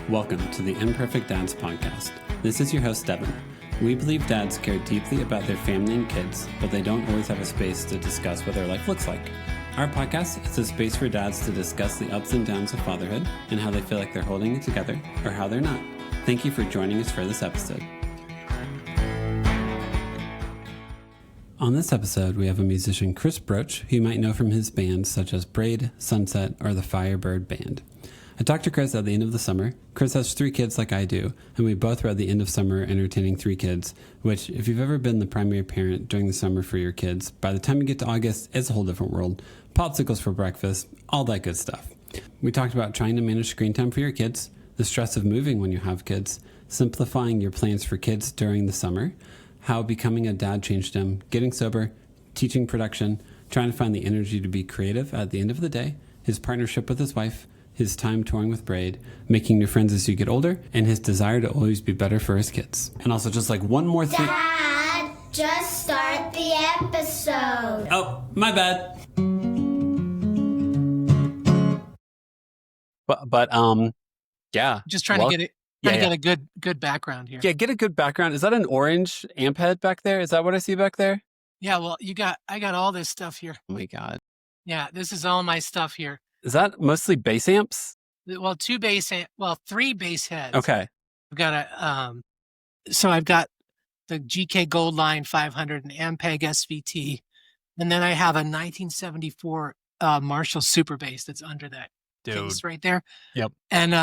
Welcome to the Imperfect Dads Podcast. This is your host, Devin. We believe dads care deeply about their family and kids, but they don't always have a space to discuss what their life looks like. Our podcast is a space for dads to discuss the ups and downs of fatherhood and how they feel like they're holding it together or how they're not. Thank you for joining us for this episode. On this episode, we have a musician, Chris Broach, who you might know from his bands such as Braid, Sunset, or the Firebird Band. I talked to Chris at the end of the summer. Chris has 3 kids like I do, and we both were at the end of summer entertaining 3 kids, which, if you've ever been the primary parent during the summer for your kids, by the time you get to August, it's a whole different world. Popsicles for breakfast, all that good stuff. We talked about trying to manage screen time for your kids, the stress of moving when you have kids, simplifying your plans for kids during the summer, how becoming a dad changed him, getting sober, teaching production, trying to find the energy to be creative at the end of the day, his partnership with his wife, his time touring with Braid, making new friends as you get older, and his desire to always be better for his kids. And also just like one more thing. Dad, just start the episode. Oh, my bad. But yeah. Just trying to get it. Get a good background here. Yeah, get a good background. Is that an orange amp head back there? Is that what I see back there? Yeah, well, I got all this stuff here. Oh my God. Yeah, this is all my stuff here. Is that mostly bass amps? Well, 3 bass heads. Okay. I've got so I've got the GK Gold Line 500 and Ampeg SVT, and then I have a 1974 Marshall Super Bass that's under that case right there. Yep. And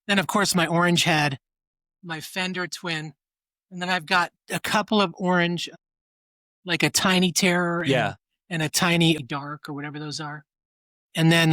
then of course my orange head, my Fender Twin, and then I've got a couple of orange, like a Tiny Terror and a Tiny Dark or whatever those are. And then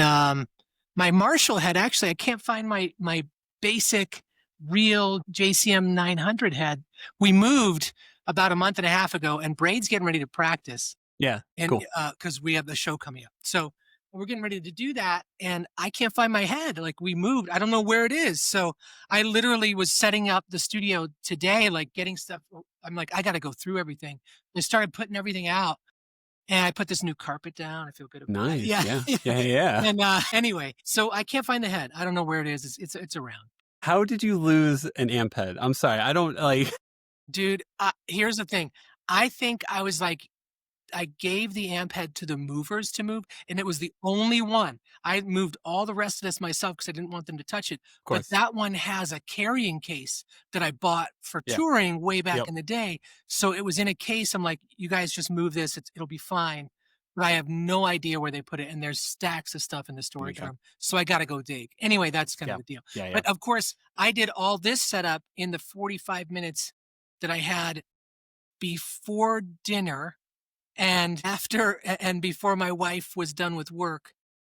my Marshall head, actually, I can't find my basic real JCM 900 head. We moved about a month and a half ago, and Braid's getting ready to practice. Yeah, and cool. Because we have the show coming up. So we're getting ready to do that, and I can't find my head. Like, we moved. I don't know where it is. So I literally was setting up the studio today, like getting stuff. I'm like, I got to go through everything. I started putting everything out. And I put this new carpet down. I feel good about it. Nice. Yeah. And anyway, so I can't find the head. I don't know where it is. It's around. How did you lose an amp head? I'm sorry. I don't like. Dude, here's the thing. I think I gave the amp head to the movers to move, and it was the only one. I moved all the rest of this myself because I didn't want them to touch it. But that one has a carrying case that I bought for touring way back in the day. So it was in a case. I'm like, you guys just move this. It'll be fine. But I have no idea where they put it, and there's stacks of stuff in the storage room. So I got to go dig. Anyway, that's kind of the deal. Yeah. But of course, I did all this setup in the 45 minutes that I had before dinner and before my wife was done with work,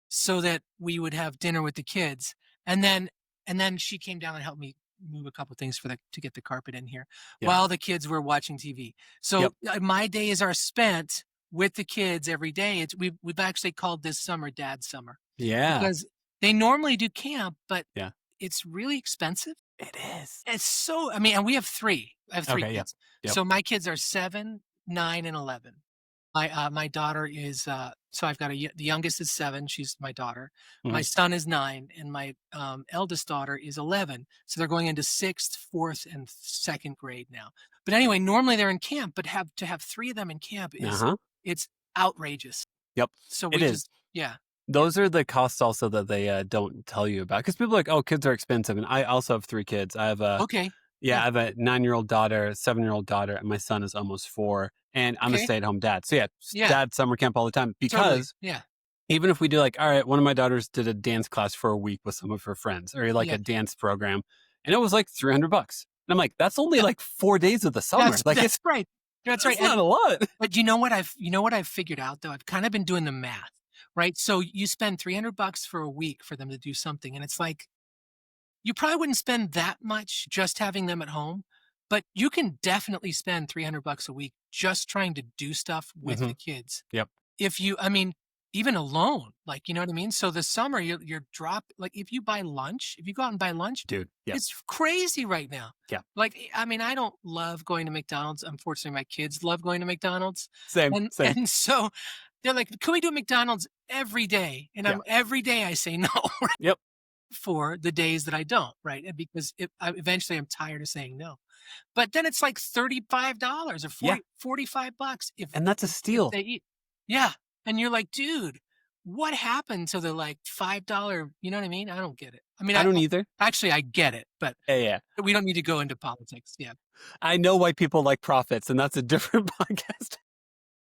so that we would have dinner with the kids. And then she came down and helped me move a couple things to get the carpet in here while the kids were watching TV. So my days are spent with the kids every day. We've actually called this summer Dad Summer. Yeah. Because they normally do camp, but it's really expensive. It is. It's so, and we have 3. I have 3 kids. Yep. So my kids are 7, 9, and 11. My daughter is, so I've got the youngest is 7. She's my daughter. Mm-hmm. My son is 9, and my eldest daughter is 11. So they're going into 6th, 4th, and 2nd grade now. But anyway, normally they're in camp, but to have 3 of them in camp is it's outrageous. Yep. So it is. Those are the costs also that they don't tell you about, because people are like, oh, kids are expensive, and I also have 3 kids. I have I have a 9-year-old daughter, a 7-year-old daughter, and my son is almost 4. And I'm a stay-at-home dad. So dad summer camp all the time. Because even if we do like, all right, one of my daughters did a dance class for a week with some of her friends, or like a dance program, and it was like $300. And I'm like, that's only like 4 days of the summer. That's right. That's right. It's not a lot. But you know what I've figured out though? I've kind of been doing the math, right? So you spend $300 for a week for them to do something, and it's like, you probably wouldn't spend that much just having them at home. But you can definitely spend $300 a week just trying to do stuff with the kids. Yep. If you, even alone, like, you know what I mean? So the summer, you're like, if you go out and buy lunch, dude, it's crazy right now. Yeah. Like, I don't love going to McDonald's. Unfortunately, my kids love going to McDonald's. Same. And so they're like, can we do McDonald's every day? And every day I say no. Yep. for the days that I don't, right? And because eventually I'm tired of saying no. But then it's like $35 or Yeah. 45 bucks And that's a if steal. they eat. Yeah. And you're like, dude, what happened to the like $5? You know what I mean? I don't get it. I mean, I don't either. actually I get it, but Yeah. we don't need to go into politics. Yeah. I know why people like profits, and that's a different podcast.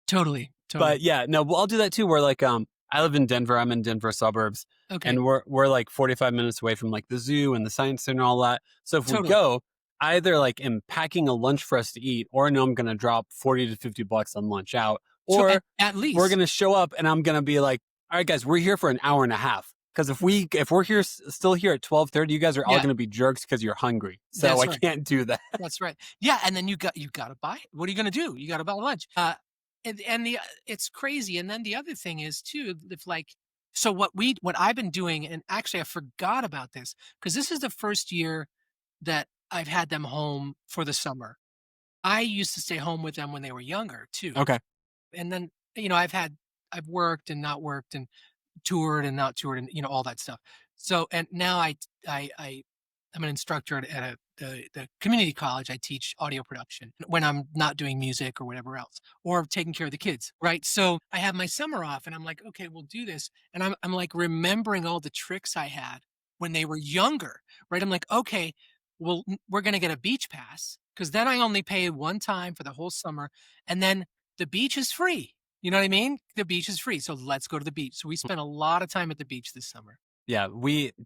Totally. But yeah, no, well, I'll do that too. Where like, I live in Denver. I'm in Denver suburbs, Okay. and we're like 45 minutes away from like the zoo and the science center and all that. So if we Totally. go, I either like am packing a lunch for us to eat, or I know I'm gonna drop 40 to 50 bucks on lunch out, or at least we're gonna show up and I'm gonna be like, all right, guys, we're here for an hour and a half. Because if we're here still here at 12:30, you guys are all gonna be jerks because you're hungry. So That's I right. can't do that. That's right. Yeah, and then you got to buy it. What are you going to do? You got to buy lunch. And it's crazy. And then the other thing is too, if like, so what I've been doing, and actually I forgot about this because this is the first year that I've had them home for the summer. I used to stay home with them when they were younger too. Okay. And then I've worked and not worked and toured and not toured and all that stuff. So and now I'm an instructor at the community college. I teach audio production when I'm not doing music or whatever else, or taking care of the kids, right? So I have my summer off, and I'm like, okay, we'll do this, and I'm like remembering all the tricks I had when they were younger, right? I'm like, okay, well, we're gonna get a beach pass because then I only pay one time for the whole summer, and then the beach is free. You know what I mean? The beach is free, so let's go to the beach. So we spent a lot of time at the beach this summer. Yeah,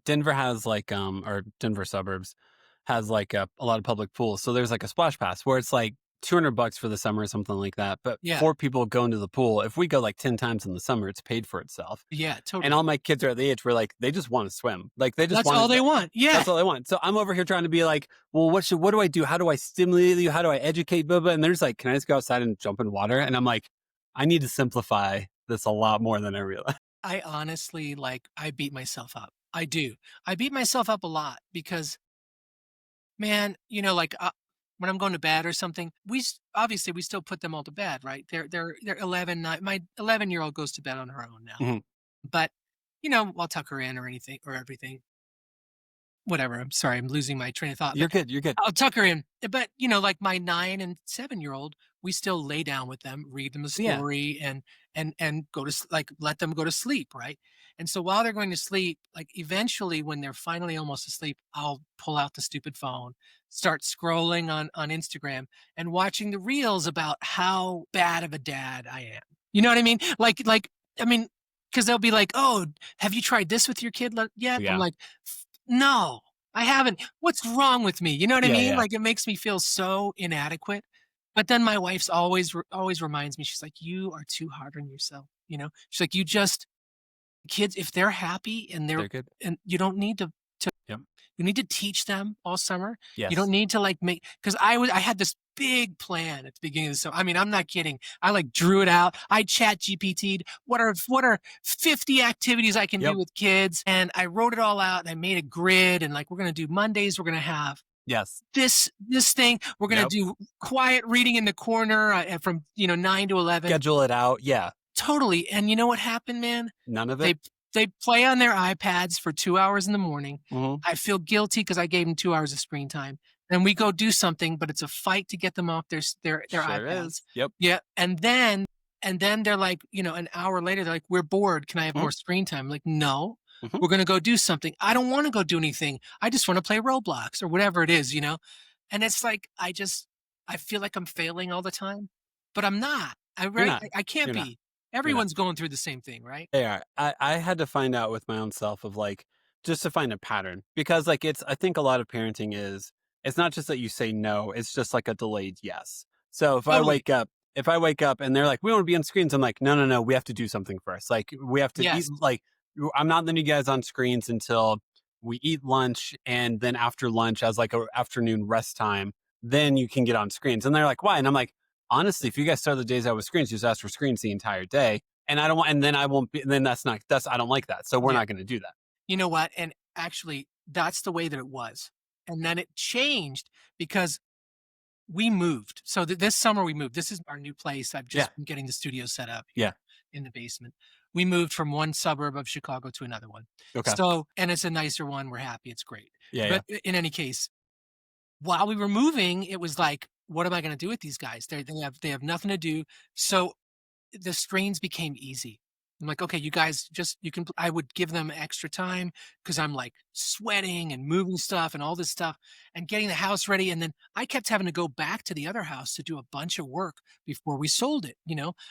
Denver has like or Denver suburbs has like a lot of public pools. So there's like a splash pass where it's like $200 for the summer or something like that. But Yeah. 4 people go into the pool. If we go like 10 times in the summer, it's paid for itself. Yeah, totally. And all my kids are at the age where like they just want to swim. Like they just That's all they want. Yeah. That's all they want. So I'm over here trying to be like, well, what do I do? How do I stimulate you? How do I educate Bubba? And there's like, can I just go outside and jump in water? And I'm like, I need to simplify this a lot more than I realize. I honestly, I beat myself up. I do. I beat myself up a lot because, man, when I'm going to bed or something, obviously we still put them all to bed, right? They're 11. My 11-year-old goes to bed on her own now, Mhm. but I'll tuck her in or anything or everything. Whatever. I'm sorry. I'm losing my train of thought. You're good. You're good. I'll tuck her in. But, like my 9 and 7-year-old, we still lay down with them, read them a story and go to let them go to sleep. Right. And so while they're going to sleep, like eventually when they're finally almost asleep, I'll pull out the stupid phone, start scrolling on Instagram and watching the reels about how bad of a dad I am. You know what I mean? Because they'll be like, oh, have you tried this with your kid yet? Yeah. I'm like, no, I haven't. What's wrong with me? You know what I mean? Yeah. Like it makes me feel so inadequate. But then my wife's always reminds me, she's like, you are too hard on yourself. She's like, kids, if they're happy and they're good, and you don't need to Yep. you need to teach them all summer. Yes. You don't need to because I had this big plan at the beginning of the summer. I mean, I'm not kidding. I drew it out. I chat GPT'd what are 50 activities I can do with kids. And I wrote it all out and I made a grid and we're going to do Mondays. We're going to have this thing. We're going to do quiet reading in the corner from 9 to 11. Schedule it out. Yeah. Totally. And you know what happened, man? None of it. They play on their iPads for 2 hours in the morning. Mhm. I feel guilty because I gave them 2 hours of screen time. And we go do something, but it's a fight to get them off their Sure iPads. is. Yep. Yeah. And then they're like, an hour later, they're like, we're bored. Can I have more screen time? I'm like, no, we're going to go do something. I don't want to go do anything. I just want to play Roblox or whatever it is, And it's like, I feel like I'm failing all the time, but I'm not. I can't be. Not. Everyone's going through the same thing, right? They are. I had to find out with my own self of just to find a pattern because I think a lot of parenting it's not just that you say no, it's just like a delayed yes. So if I wake up and they're like, we want to be on screens, I'm like, no, we have to do something first. We have to eat, I'm not letting you guys on screens until we eat lunch. And then after lunch as a afternoon rest time, then you can get on screens. And they're like, why? And I'm like, honestly, if you guys start the days out with screens, you just ask for screens the entire day. And I don't want, and then I won't be, then I don't like that. So we're not going to do that. You know what? And actually that's the way that it was. And then it changed because we moved. So this summer we moved. This is our new place. I've just been getting the studio set up in the basement. We moved from one suburb of Chicago to another one. Okay. So, and it's a nicer one. We're happy. It's great. Yeah. But in any case, while we were moving, it was like, what am I going to do with these guys? They have nothing to do. So the strains became easy. I'm like, okay, you guys I would give them extra time because I'm like sweating and moving stuff and all this stuff and getting the house ready. And then I kept having to go back to the other house to do a bunch of work before we sold it.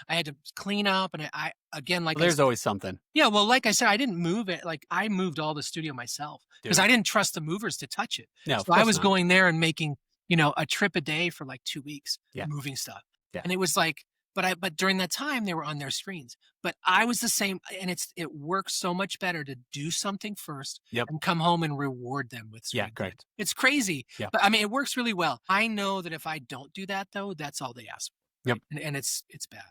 I had to clean up and I again, like, There's always something. yeah, well, like I said, I didn't move it. Like I moved all the studio myself because I didn't trust the movers to touch it. No, So I was going there and making, a trip a day for like 2 weeks, moving stuff. Yeah. And it was like, but during that time they were on their screens. But I was the same, and it works so much better to do something first and come home and reward them with screen. Yeah, correct. It's crazy. Yeah. But I mean, it works really well. I know that if I don't do that though, that's all they ask for. Right? Yep. And it's bad.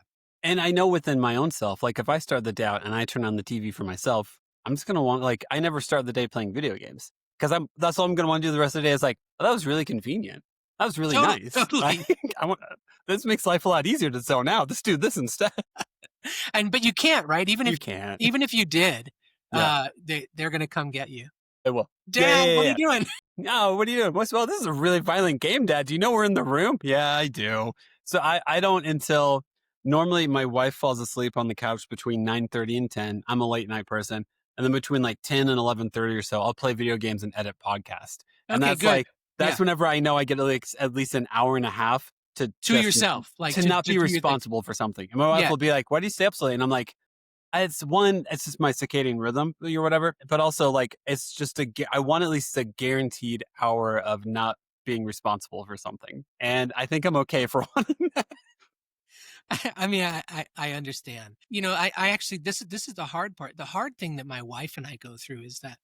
And I know within my own self, like if I start the day out and I turn on the TV for myself, I'm just going to want, like, I never start the day playing video games because that's all I'm going to want to do the rest of the day is like, oh, that was really convenient. That was really nice. Totally. This makes life a lot easier to zone out. Let's do this instead. But you can't, right? Even you can't. Even if you did, they're going to come get you. They will. Dad, what are you doing? No, what are you doing? Well, this is a really violent game, Dad. Do you know we're in the room? Yeah, I do. So I don't until normally my wife falls asleep on the couch between 9:30 and 10. I'm a late night person. And then between like 10 and 11:30 or so, I'll play video games and edit podcast. And Okay, that's good. That's whenever I know I get like at least an hour and a half to yourself, like to not be responsible for something. And my wife will be like, "Why do you stay up so late?" And I'm like, it's just my circadian rhythm or whatever. But also like, it's just I want at least a guaranteed hour of not being responsible for something. And I think I'm okay for wanting that. I mean, I understand. I actually, this is the hard part. The hard thing that my wife and I go through is that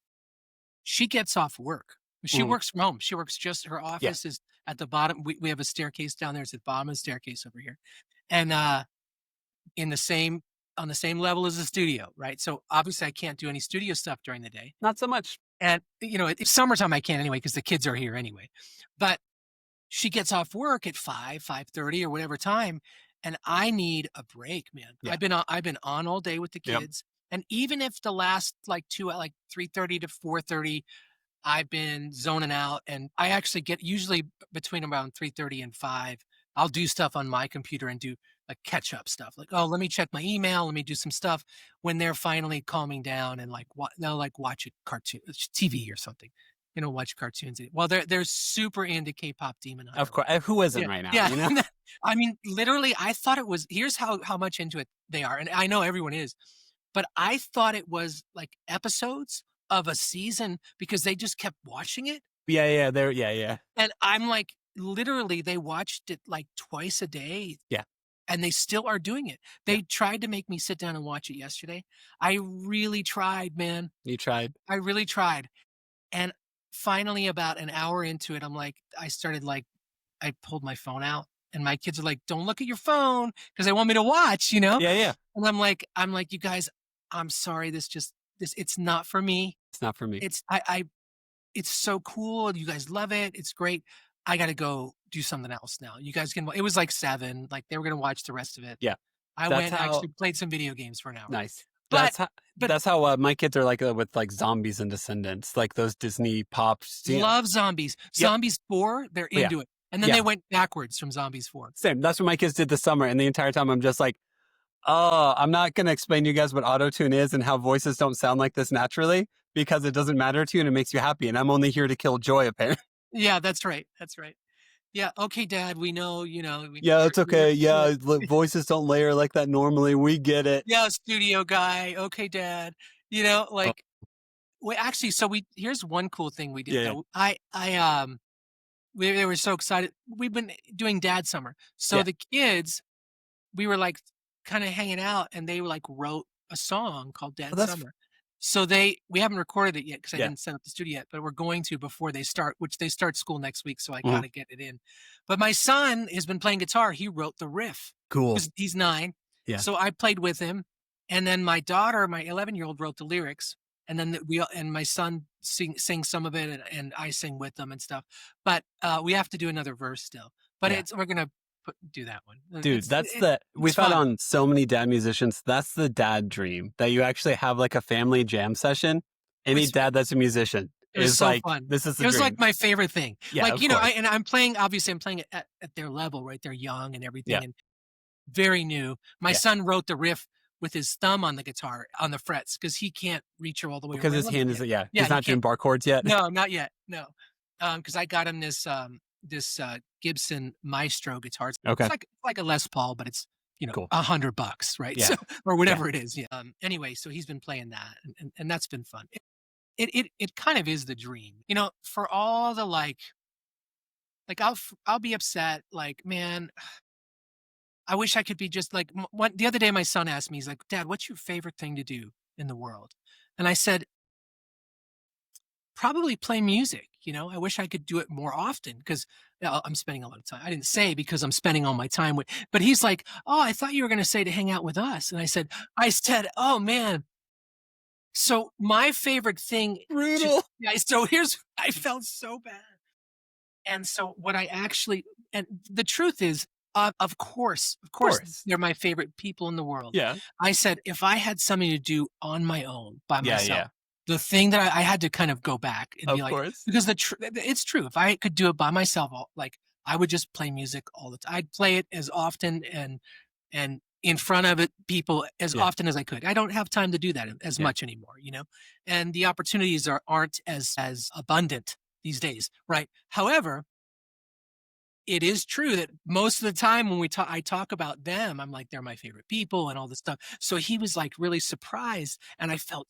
she gets off work. She works from home. She works her office is at the bottom. We have a staircase down there. It's at the bottom of the staircase over here. And on the same level as the studio, right? So obviously I can't do any studio stuff during the day. Not so much. And, it's summertime I can't anyway because the kids are here anyway. But she gets off work at 5:30 or whatever time. And I need a break, man. Yeah. I've been on all day with the kids. And even if the last like 3:30 to 4:30, I've been zoning out, and I actually get usually between around 3:30 and 5. I'll do stuff on my computer and do like catch up stuff. Like, oh, let me check my email. Let me do some stuff when they're finally calming down and they'll like watch a cartoon, TV or something. Watch cartoons. Well, they're super into K-pop Demon Hunter. Of course. Who isn't right now? Yeah. I mean, literally, I thought it was, here's how much into it they are. And I know everyone is, but I thought it was like episodes of a season because they just kept watching it. Yeah. And I'm like, literally, they watched it like twice a day. Yeah. And they still are doing it. They tried to make me sit down and watch it yesterday. I really tried, man. You tried. I really tried. And finally, about an hour into it, I pulled my phone out and my kids are like, don't look at your phone because they want me to watch, Yeah. And I'm like, you guys, I'm sorry. It's not for me. It's not for me. It's so cool. You guys love it. It's great. I got to go do something else now. You guys it was like 7, like they were going to watch the rest of it. Yeah. I went and actually played some video games for an hour. Nice. But that's how my kids are like with like Zombies and Descendants, like those Disney pops. Love Zombies. Yep. Zombies 4, they're into it. And then they went backwards from Zombies 4. Same. That's what my kids did this summer. And the entire time I'm just like, oh, I'm not going to explain to you guys what auto-tune is and how voices don't sound like this naturally because it doesn't matter to you and it makes you happy. And I'm only here to kill joy, apparently. Yeah, that's right. That's right. Yeah. Okay, Dad, we know, Yeah, it's okay. Yeah. Voices don't layer like that normally. We get it. Yeah. Studio guy. Okay, Dad, actually, so here's one cool thing we did. Yeah. They were so excited. We've been doing Dad Summer. So the kids, we were like kind of hanging out and they like wrote a song called Dad Summer. So we haven't recorded it yet because I didn't set up the studio yet, but we're going to before they start, which they start school next week. So I got to get it in. But my son has been playing guitar. He wrote the riff. Cool. He's 9. Yeah. So I played with him. And then my daughter, my 11-year-old, wrote the lyrics. And then my son sings some of it and I sing with them and stuff. But we have to do another verse still. But we're going to do that one. Dude, we've had on so many dad musicians. That's the dad dream, that you actually have like a family jam session. Any dad that's a musician It was is so like, fun. this is the It was dream. like my favorite thing. Yeah, Like, of course. and I'm playing it at their level, right? They're young and everything, Yeah. and very new. My son wrote the riff with his thumb on the guitar on the frets because he can't reach her all the way Because around. his hand is, Yeah, he's not doing bar chords yet. No, not yet. No. Because I got him this Gibson Maestro guitar. Okay. It's like a Les Paul, but it's Cool. $100, right? Yeah. So, or whatever it is. Yeah. Anyway, so he's been playing that, and that's been fun. It kind of is the dream, for all the like I'll be upset, like, man, I wish I could be just like the other day. My son asked me, he's like, Dad, what's your favorite thing to do in the world? And I said, probably play music. I wish I could do it more often because I'm spending a lot of time. I didn't say because I'm spending all my time with, but he's like, oh, I thought you were going to say to hang out with us. And I said, oh man. So my favorite thing, Brutal. So I felt so bad. And so and the truth is, of course, they're my favorite people in the world. Yeah. I said, if I had something to do on my own by myself, Yeah. the thing that I had to kind of go back and be like, course. because it's true. If I could do it by myself, I would just play music all the time. I'd play it as often and in front of people as often as I could. I don't have time to do that as much anymore, and the opportunities aren't as abundant these days, right? However, it is true that most of the time when I talk about them, I'm like, they're my favorite people and all this stuff. So he was like really surprised, and I felt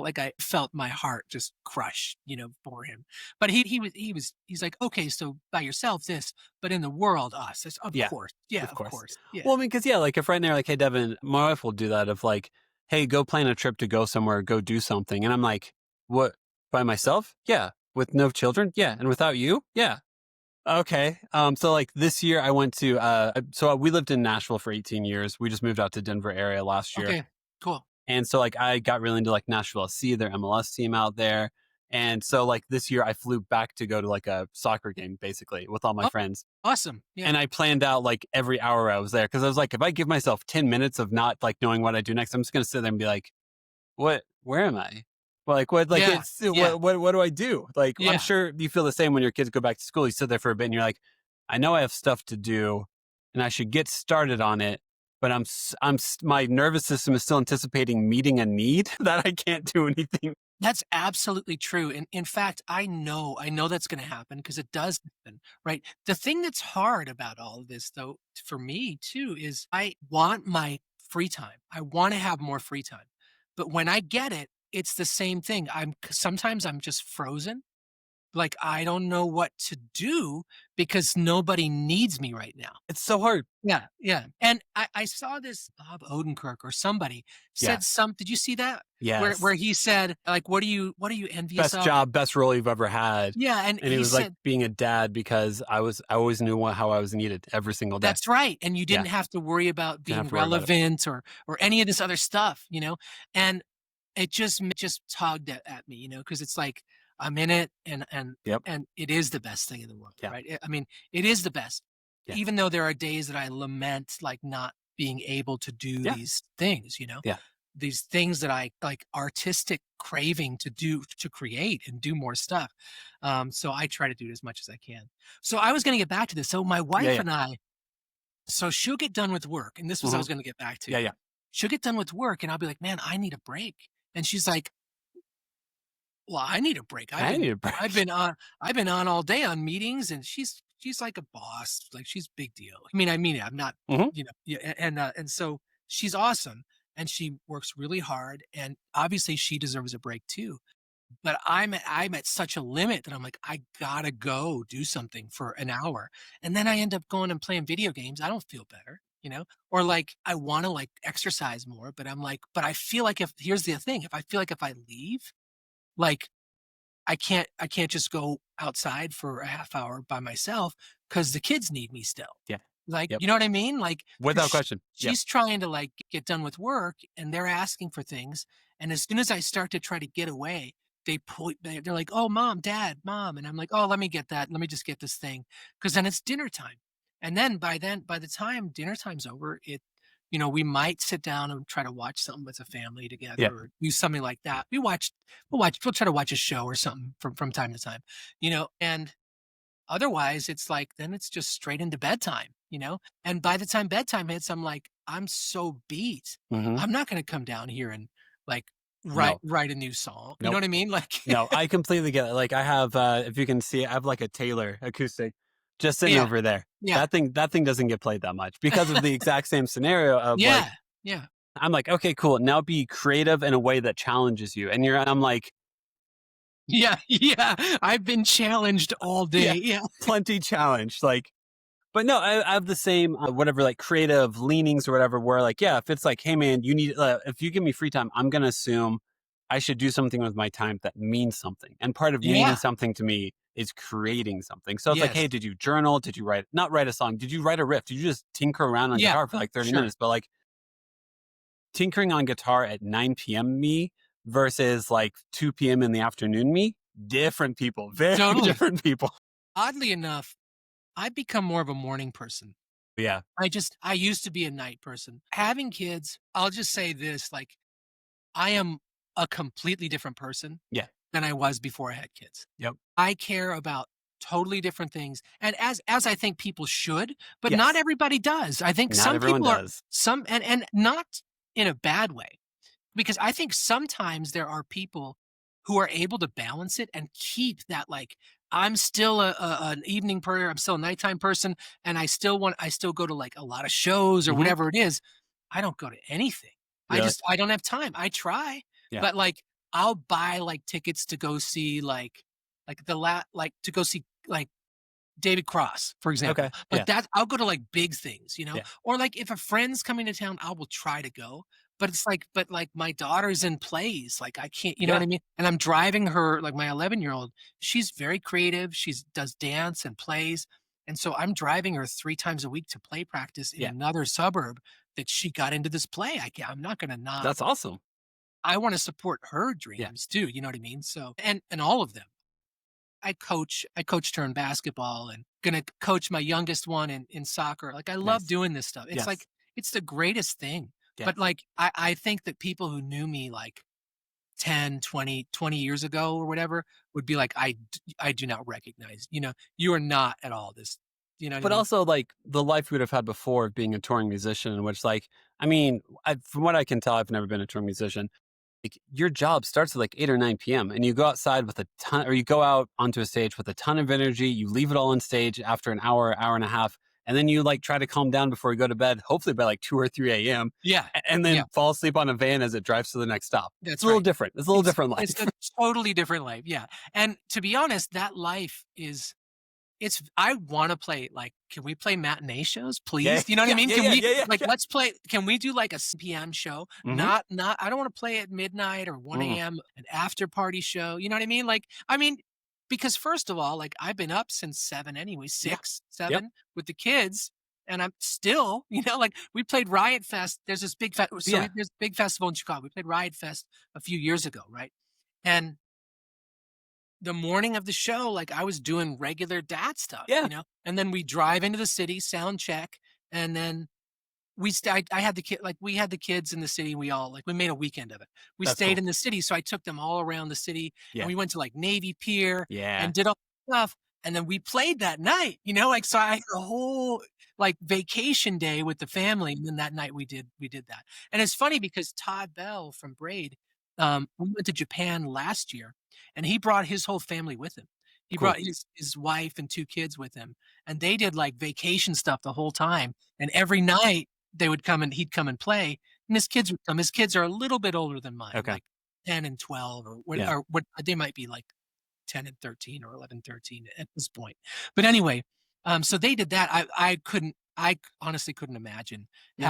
like I felt my heart just crush, for him. But he's like, okay, so by yourself this, but in the world us. Of course, of course. Yeah. Well, I mean, because like if right now, like, hey, Devin, my wife will do that of like, hey, go plan a trip to go somewhere, go do something, and I'm like, what, by myself? Yeah, with no children? Yeah, and without you? Yeah. Okay. So like this year I went to, so we lived in Nashville for 18 years. We just moved out to Denver area last year. Okay, cool. And so like I got really into like Nashville SC, their MLS team out there. And so like this year I flew back to go to like a soccer game basically with all my friends. Awesome. Yeah. And I planned out like every hour I was there. Cause I was like, if I give myself 10 minutes of not like knowing what I do next, I'm just going to sit there and be like, where am I? Like what? Like what do I do? Like I'm sure you feel the same when your kids go back to school. You sit there for a bit and you're like, I know I have stuff to do, and I should get started on it. But my nervous system is still anticipating meeting a need that I can't do anything. That's absolutely true. And in fact, I know that's going to happen because it does happen, right? The thing that's hard about all of this, though, for me too, is I want my free time. I want to have more free time. But when I get it, it's the same thing. Sometimes I'm just frozen. Like, I don't know what to do because nobody needs me right now. It's so hard. Yeah. Yeah. And I saw this Bob Odenkirk or somebody said did you see that? Yeah. Where he said, like, what are you envious Best of? job, best role you've ever had. Yeah. And he was like being a dad because I always knew how I was needed every single day. That's right. And you didn't have to worry about being relevant or any of this other stuff, and it just tugged at me, because it's like, I'm in it and it is the best thing in the world, right? I mean, it is the best, even though there are days that I lament, like not being able to do these things, these things that I like artistic craving to create and do more stuff. So I try to do it as much as I can. So I was going to get back to this. So my wife and I, so she'll get done with work, and this was I was going to get back to. Yeah. She'll get done with work and I'll be like, man, I need a break. And she's like, well, I need a break. I've been on all day on meetings, and she's like a boss, like she's big deal. I mean it. I'm not, and so she's awesome, and she works really hard, and obviously she deserves a break too. But I'm at such a limit that I'm like, I gotta go do something for an hour, and then I end up going and playing video games. I don't feel better, or like I want to like exercise more, but I'm like, but I feel like here's the thing, if I leave, like I can't just go outside for a half hour by myself because the kids need me still. Yeah. Like, you know what I mean? Like, without question. She's trying to like get done with work, and they're asking for things. And as soon as I start to try to get away, they're like, oh, mom, dad, mom. And I'm like, oh, let me get that. Let me just get this thing. Cause then it's dinner time. And then, by the time dinner time's over, we might sit down and try to watch something with the family together Yeah. or do something like that. We'll try to watch a show or something from time to time, and otherwise it's like, then it's just straight into bedtime. And by the time bedtime hits, I'm like, I'm so beat. Hmm. I'm not going to come down here and like No. write a new song. You know Nope. what I mean? Like, No, I completely get it. Like I have, if you can see, I have like a Taylor acoustic just sitting yeah, over there. yeah, That thing doesn't get played that much because of the exact same scenario of like, yeah, yeah, I'm like, okay, cool. Now be creative in a way that challenges you. And I'm like, yeah, yeah. I've been challenged all yeah, day. Yeah, plenty challenged. Like, but no, I have the same, whatever, like creative leanings or whatever, where like, yeah, if it's like, hey man, you need, if you give me free time, I'm going to assume I should do something with my time that means something. And part of meaning yeah, something to me is creating something. So it's like, yes, hey, did you journal? Did you not write a song? Did you write a riff? Did you just tinker around on yeah, guitar for like 30 sure. minutes? But like tinkering on guitar at 9 p.m. me versus like 2 p.m. in the afternoon me, different people, very Totally. different people. Oddly enough, I've become more of a morning person. Yeah. I used to be a night person. Having kids, I'll just say this, like, I am a completely different person Yeah. than I was before I had kids. Yep. I care about totally different things, and as I think people should, but not Yes. everybody does. I think Not some everyone people are does. and not in a bad way, because I think sometimes there are people who are able to balance it and keep that, like, I'm still an evening person, I'm still a nighttime person, and I still go to like a lot of shows or Hmm. whatever it is. I don't go to anything. Really? I don't have time. I try, Yeah. but like I'll buy like tickets to go see like to go see like David Cross, for example. Okay. But Yeah. I'll go to like big things. Yeah. Or like if a friend's coming to town, I will try to go. But it's like, but like my daughter's in plays, like I can't, you know what Yeah. I mean? And I'm driving her, like my 11-year-old, she's very creative. She's does dance and plays. And so I'm driving her 3 times a week to play practice in Yeah. another suburb that she got into this play. I'm not gonna not. That's awesome. I want to support her Yeah. dreams too. You know what I mean? So and all of them. I coached her in basketball and gonna coach my youngest one in soccer. Like I love Nice. doing this stuff. It's Yes. like it's the greatest thing. Yeah. But like I think that people who knew me like 10, 20 years ago or whatever would be like, I do not recognize, you are not at all this, you know what I But mean? also like the life we would have had before of being a touring musician, in which like, I mean, from what I can tell, I've never been a touring musician. Like your job starts at like 8 or 9 p.m. and you go outside with a ton, or you go out onto a stage with a ton of energy. You leave it all on stage after an hour and a half. And then you like try to calm down before you go to bed, hopefully by like 2 or 3 a.m. Yeah. And Yeah. then fall asleep on a van as it drives to the next stop. That's It's a little right. different. It's a little different life. It's a totally different life. Yeah. And to be honest, that life is I want to play, like, can we play matinee shows, Yeah. please? You know what I Yeah. mean? Yeah. Can Yeah. we Yeah. like Yeah. let's play? Can we do like a PM show? Hmm. Not. I don't want to play at midnight or 1 Mm. a.m. an after party show. You know what I mean? Because first of all, like I've been up since 7 anyway, Yeah. 6, Yep. 7 with the kids, and I'm still, like we played Riot Fest. There's this big Yeah. there's a big festival in Chicago. We played Riot Fest a few years ago, right? And the morning of the show, like I was doing regular dad stuff, Yeah. and then we drive into the city, sound check, and then I had the kid, like we had the kids in the city. We all like we made a weekend of it. We That's stayed cool. in the city, so I took them all around the city, Yeah. and we went to like Navy Pier Yeah. and did all that stuff, and then we played that night. Like so I had a whole like vacation day with the family, and then that night we did that. And it's funny because Todd Bell from Braid, we went to Japan last year, and he brought his whole family with him. He Cool. brought his wife and 2 kids with him, and they did like vacation stuff the whole time. And every night he'd come and play, and his kids would come. His kids are a little bit older than mine, Okay. like 10 and 12 Yeah. or what they might be like 10 and 13 or 11, 13 at this point. But anyway, so they did that. I honestly couldn't imagine No.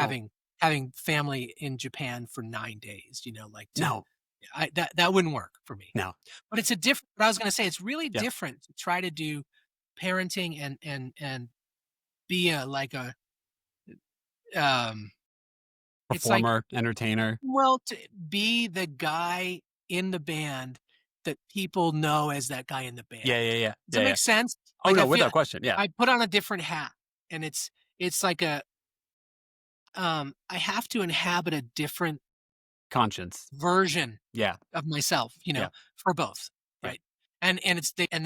having family in Japan for 9 days, like No. that wouldn't work for me. No. But it's a different, what I was going to say, it's really Yeah. different to try to do parenting and be um, it's like, Performer, entertainer. well, to be the guy in the band that people know as that guy in the band. Yeah. Yeah. Yeah. Does that Yeah. make sense? Oh Like, no, I feel without question. Yeah. I put on a different hat. and it's like I have to inhabit a different Conscience. version Yeah. of myself, Yeah. for both, Yeah. right? And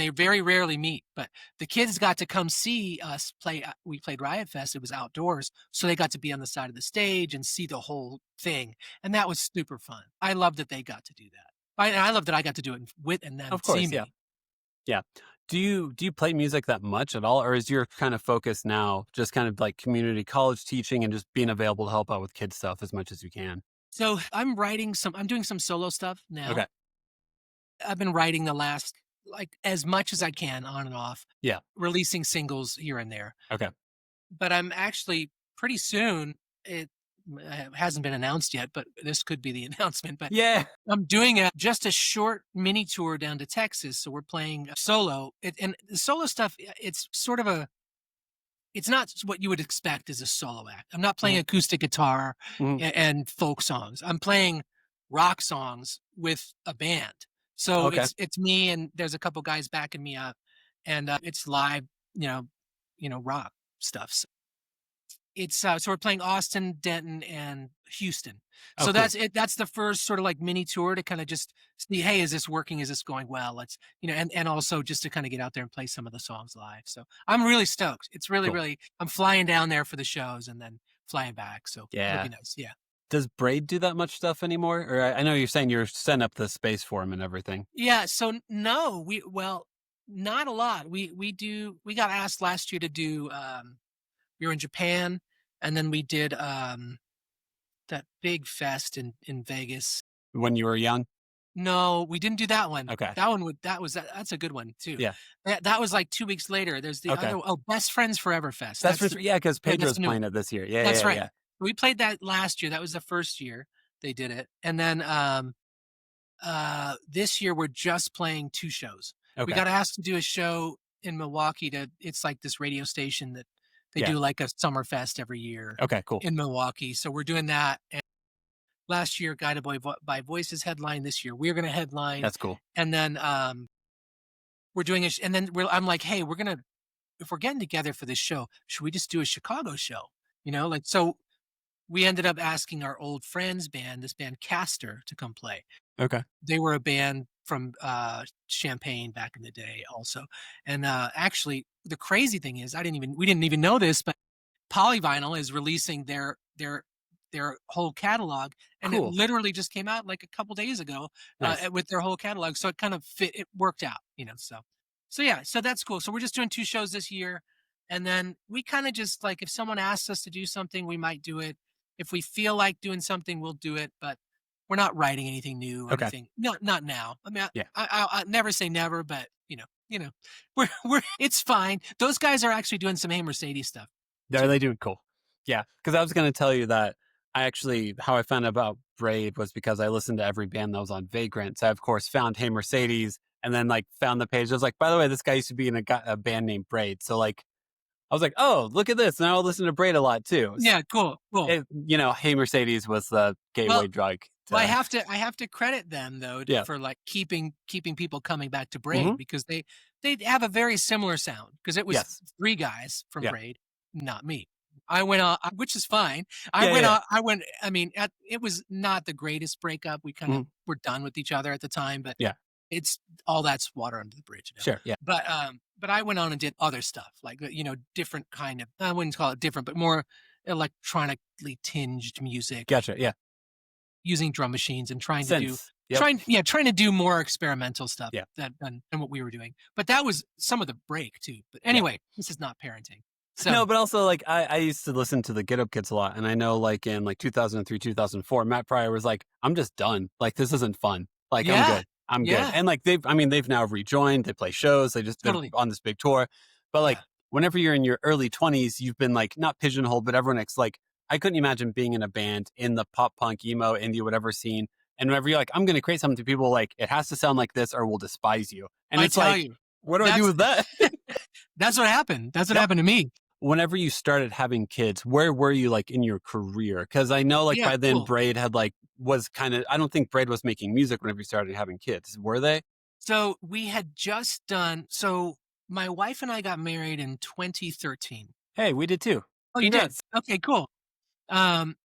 they very rarely meet, but the kids got to come see us play. We played Riot Fest. It was outdoors, so they got to be on the side of the stage and see the whole thing, and that was super fun. I love that they got to do that. I love that I got to do it with and then Of see course. Yeah. me. Yeah. Do you play music that much at all, or is your kind of focus now just kind of like community college teaching and just being available to help out with kids stuff as much as you can? So I'm doing some solo stuff now. Okay. I've been writing the last like as much as I can on and off, Yeah. releasing singles here and there. Okay. But I'm actually pretty soon. It hasn't been announced yet, but this could be the announcement. But Yeah. I'm doing just a short mini tour down to Texas. So we're playing solo. And the solo stuff, it's sort of it's not what you would expect as a solo act. I'm not playing acoustic guitar Mhm. and folk songs. I'm playing rock songs with a band. So Okay. it's me and there's a couple guys backing me up, and it's live, rock stuff. So it's so we're playing Austin, Denton, and Houston. Oh, So cool. that's it. That's the first sort of like mini tour to kind of just see, hey, is this working? Is this going well? Let's and also just to kind of get out there and play some of the songs live. So I'm really stoked. It's really, Cool. really. I'm flying down there for the shows and then flying back. So it'll Yeah. be nice. Yeah. Does Braid do that much stuff anymore? Or I know you're saying you're setting up the space for him and everything. Yeah. So no, not a lot. We got asked last year to do. We were in Japan, and then we did that big fest in Vegas. When you were young? No, we didn't do that one. Okay. That's a good one too. Yeah. That was like 2 weeks later. There's the Okay. other Best Friends Forever Fest. That's for, yeah, because that's Pedro's new. playing it this year. Yeah, That's yeah, right. yeah. We played that last year. That was the first year they did it. And then this year we're just playing 2 shows. We Okay. got asked to do a show in Milwaukee it's like this radio station that they Yeah. do like a summer fest every year Okay, cool. in Milwaukee. So we're doing that. And last year Guided by Voices headline. This year we're going to headline. That's cool. And then we're doing and then I'm like, hey, if we're getting together for this show, should we just do a Chicago show? So we ended up asking our old friends band, this band Castor, to come play. Okay. They were a band from Champaign back in the day also. And actually the crazy thing is we didn't even know this, but Polyvinyl is releasing their whole catalog, and Cool. it literally just came out like a couple days ago. Nice. With their whole catalog. So it kind of it worked out, so yeah, so that's cool. So we're just doing 2 shows this year. And then we kind of just like, if someone asks us to do something, we might do it. If we feel like doing something, we'll do it, but we're not writing anything new or Okay. anything. No, not now. I mean, Yeah. I never say never, but we're it's fine. Those guys are actually doing some Hey Mercedes stuff. Are they doing cool? Yeah. Because I was going to tell you that how I found out about Braid was because I listened to every band that was on Vagrant. So I, of course, found Hey Mercedes and then like found the page. I was like, by the way, this guy used to be in a band named Braid. So like, I was like, oh, look at this. Now I'll listen to Braid a lot too. Yeah, cool. Hey Mercedes was the gateway drug. Well, I have to credit them though for like keeping people coming back to Braid, because they have a very similar sound, because it was 3 guys from Braid, not me. I went on, which is fine. I mean, it was not the greatest breakup. We kind of were done with each other at the time, but it's all that's water under the bridge now. Sure. Yeah. But I went on and did other stuff, like, different kind of, I wouldn't call it different, but more electronically tinged music. Gotcha. Yeah. Using drum machines and trying Synths. to do more experimental stuff than what we were doing. But that was some of the break too. But anyway, this is not parenting. So, no, but also like I used to listen to the Get Up Kids a lot, and I know like in like 2003, 2004, Matt Pryor was like, "I'm just done. Like this isn't fun. Like I'm good." And like they've now rejoined. They play shows. They're on this big tour. But like whenever you're in your early 20s, you've been like not pigeonholed, but everyone like I couldn't imagine being in a band in the pop punk, emo, indie, whatever scene. And whenever you're like, I'm going to create something to people, like it has to sound like this or we'll despise you. And it's like, what do I do with that? That's what happened. That's what happened to me. Whenever you started having kids, where were you like in your career? Because I know like by then Braid had was kind of, I don't think Braid was making music whenever you started having kids. Were they? So we had just done, my wife and I got married in 2013. Hey, we did too. Oh, you did? Congrats. Okay, cool. Um,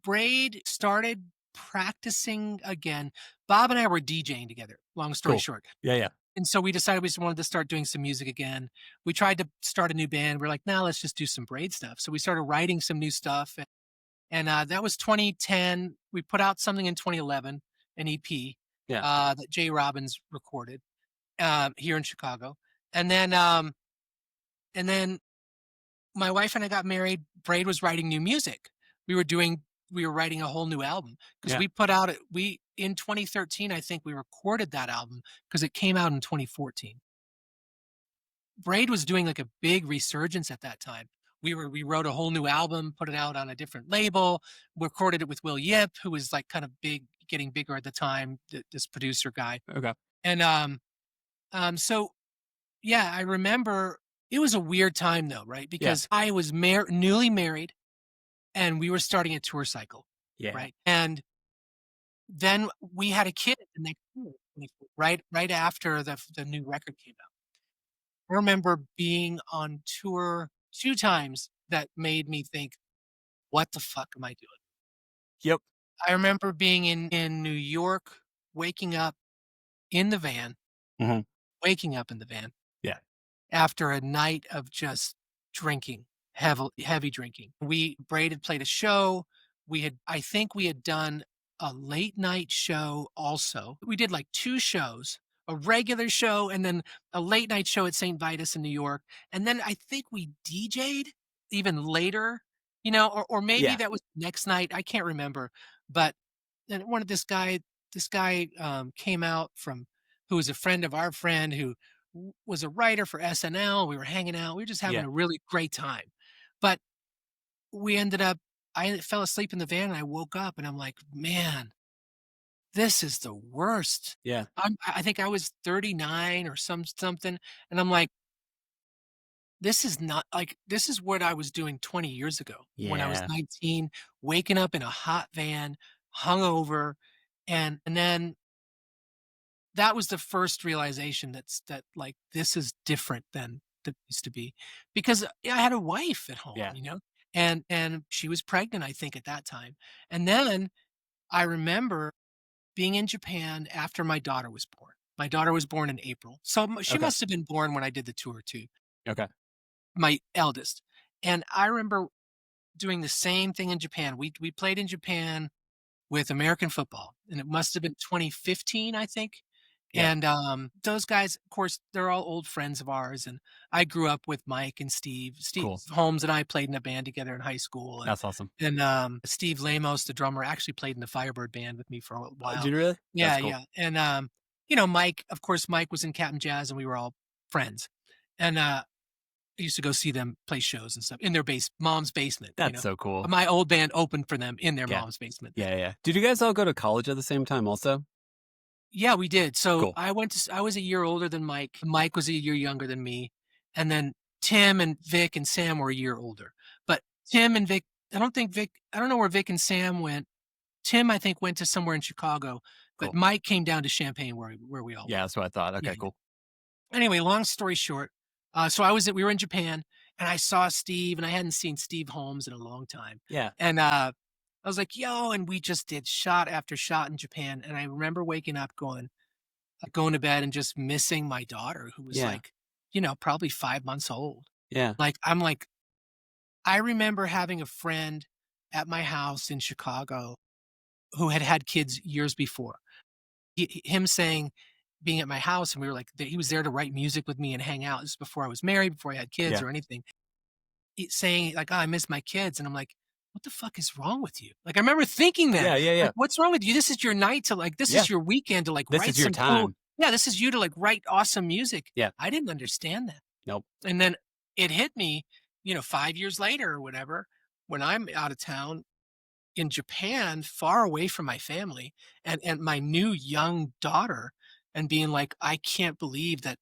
Braid started practicing again. Bob and I were DJing together, long story Cool. short. Yeah. And so we decided we just wanted to start doing some music again. We tried to start a new band. We're like, now let's just do some Braid stuff. So we started writing some new stuff. And that was 2010. We put out something in 2011, an EP Yeah. that Jay Robbins recorded here in Chicago. And then my wife and I got married. Braid was writing new music. We were doing we were writing a whole new album because Yeah. we put out we in 2013 I think we recorded that album because it came out in 2014. Braid was doing like a big resurgence at that time. We wrote a whole new album, put it out on a different label, recorded it with Will Yip, who was like kind of big, getting bigger at the time, this producer guy. Okay. And so yeah, I remember it was a weird time though, right? Because I was newly married and we were starting a tour cycle, Yeah. right? And then we had a kid the next year, right after the new record came out. I remember being on tour 2 times that made me think, "What the fuck am I doing?" Yep. I remember being in New York, waking up in the van, Mhm. waking up in the van Yeah. after a night of just drinking, heavy drinking. Braid had played a show. I think we had done a late night show also. We did like 2 shows, a regular show and then a late night show at St. Vitus in New York. And then I think we DJ'd even later, or maybe Yeah. that was next night. I can't remember. But then this guy came out who was a friend of our friend who was a writer for SNL. We were hanging out. We were just having Yeah. a really great time. But we ended up I fell asleep in the van and I woke up and I'm like, "Man, this is the worst." Yeah. I think I was 39 or something, and I'm like, "This is not like this is what I was doing 20 years ago when I was Yeah. 19, waking up in a hot van, hungover." And then that was the first realization that like this is different than it used to be because I had a wife at home, Yeah. and she was pregnant, I think, at that time. And then I remember being in Japan after my daughter was born. My daughter was born in April, so she Okay. must have been born when I did the tour too. Okay. My eldest, and I remember doing the same thing in Japan. We played in Japan with American football, and it must have been 2015, I think. Yeah. And those guys, of course, they're all old friends of ours. And I grew up with Mike and Steve. Steve Cool. Holmes and I played in a band together in high school. That's awesome. And Steve Lamos, the drummer, actually played in the Firebird Band with me for a while. Did you really? Yeah, That's cool. yeah. And Mike, of course, Mike was in Captain Jazz, and we were all friends. And I used to go see them play shows and stuff in their mom's basement. That's so cool. My old band opened for them in their Yeah. mom's basement. Yeah. Did you guys all go to college at the same time also? Yeah, we did. So Cool. I was a year older than Mike. Mike was a year younger than me. And then Tim and Vic and Sam were a year older. But Tim and Vic, I don't know where Vic and Sam went. Tim, I think, went to somewhere in Chicago. But Cool. Mike came down to Champaign where we all Yeah, that's what I thought. Okay, Yeah. cool. Anyway, long story short, so we were in Japan and I saw Steve and I hadn't seen Steve Holmes in a long time. Yeah. And I was like, yo, and we just did shot after shot in Japan. And I remember waking up going to bed and just missing my daughter who was Yeah. like, probably 5 months old. Yeah. I remember having a friend at my house in Chicago who had kids years before. Him saying, being at my house, and we were like, he was there to write music with me and hang out. This is before I was married, before I had kids Yeah. or anything. Saying like, "Oh, I miss my kids," and I'm like, "What the fuck is wrong with you?" Like, I remember thinking that. Yeah. Like, what's wrong with you? This is your night to like. This Yeah. is your weekend to like This write is your some time. cool. Yeah, this is you to like write awesome music. Yeah. I didn't understand that. Nope. And then it hit me, 5 years later or whatever, when I'm out of town in Japan, far away from my family and my new young daughter, and being like, I can't believe that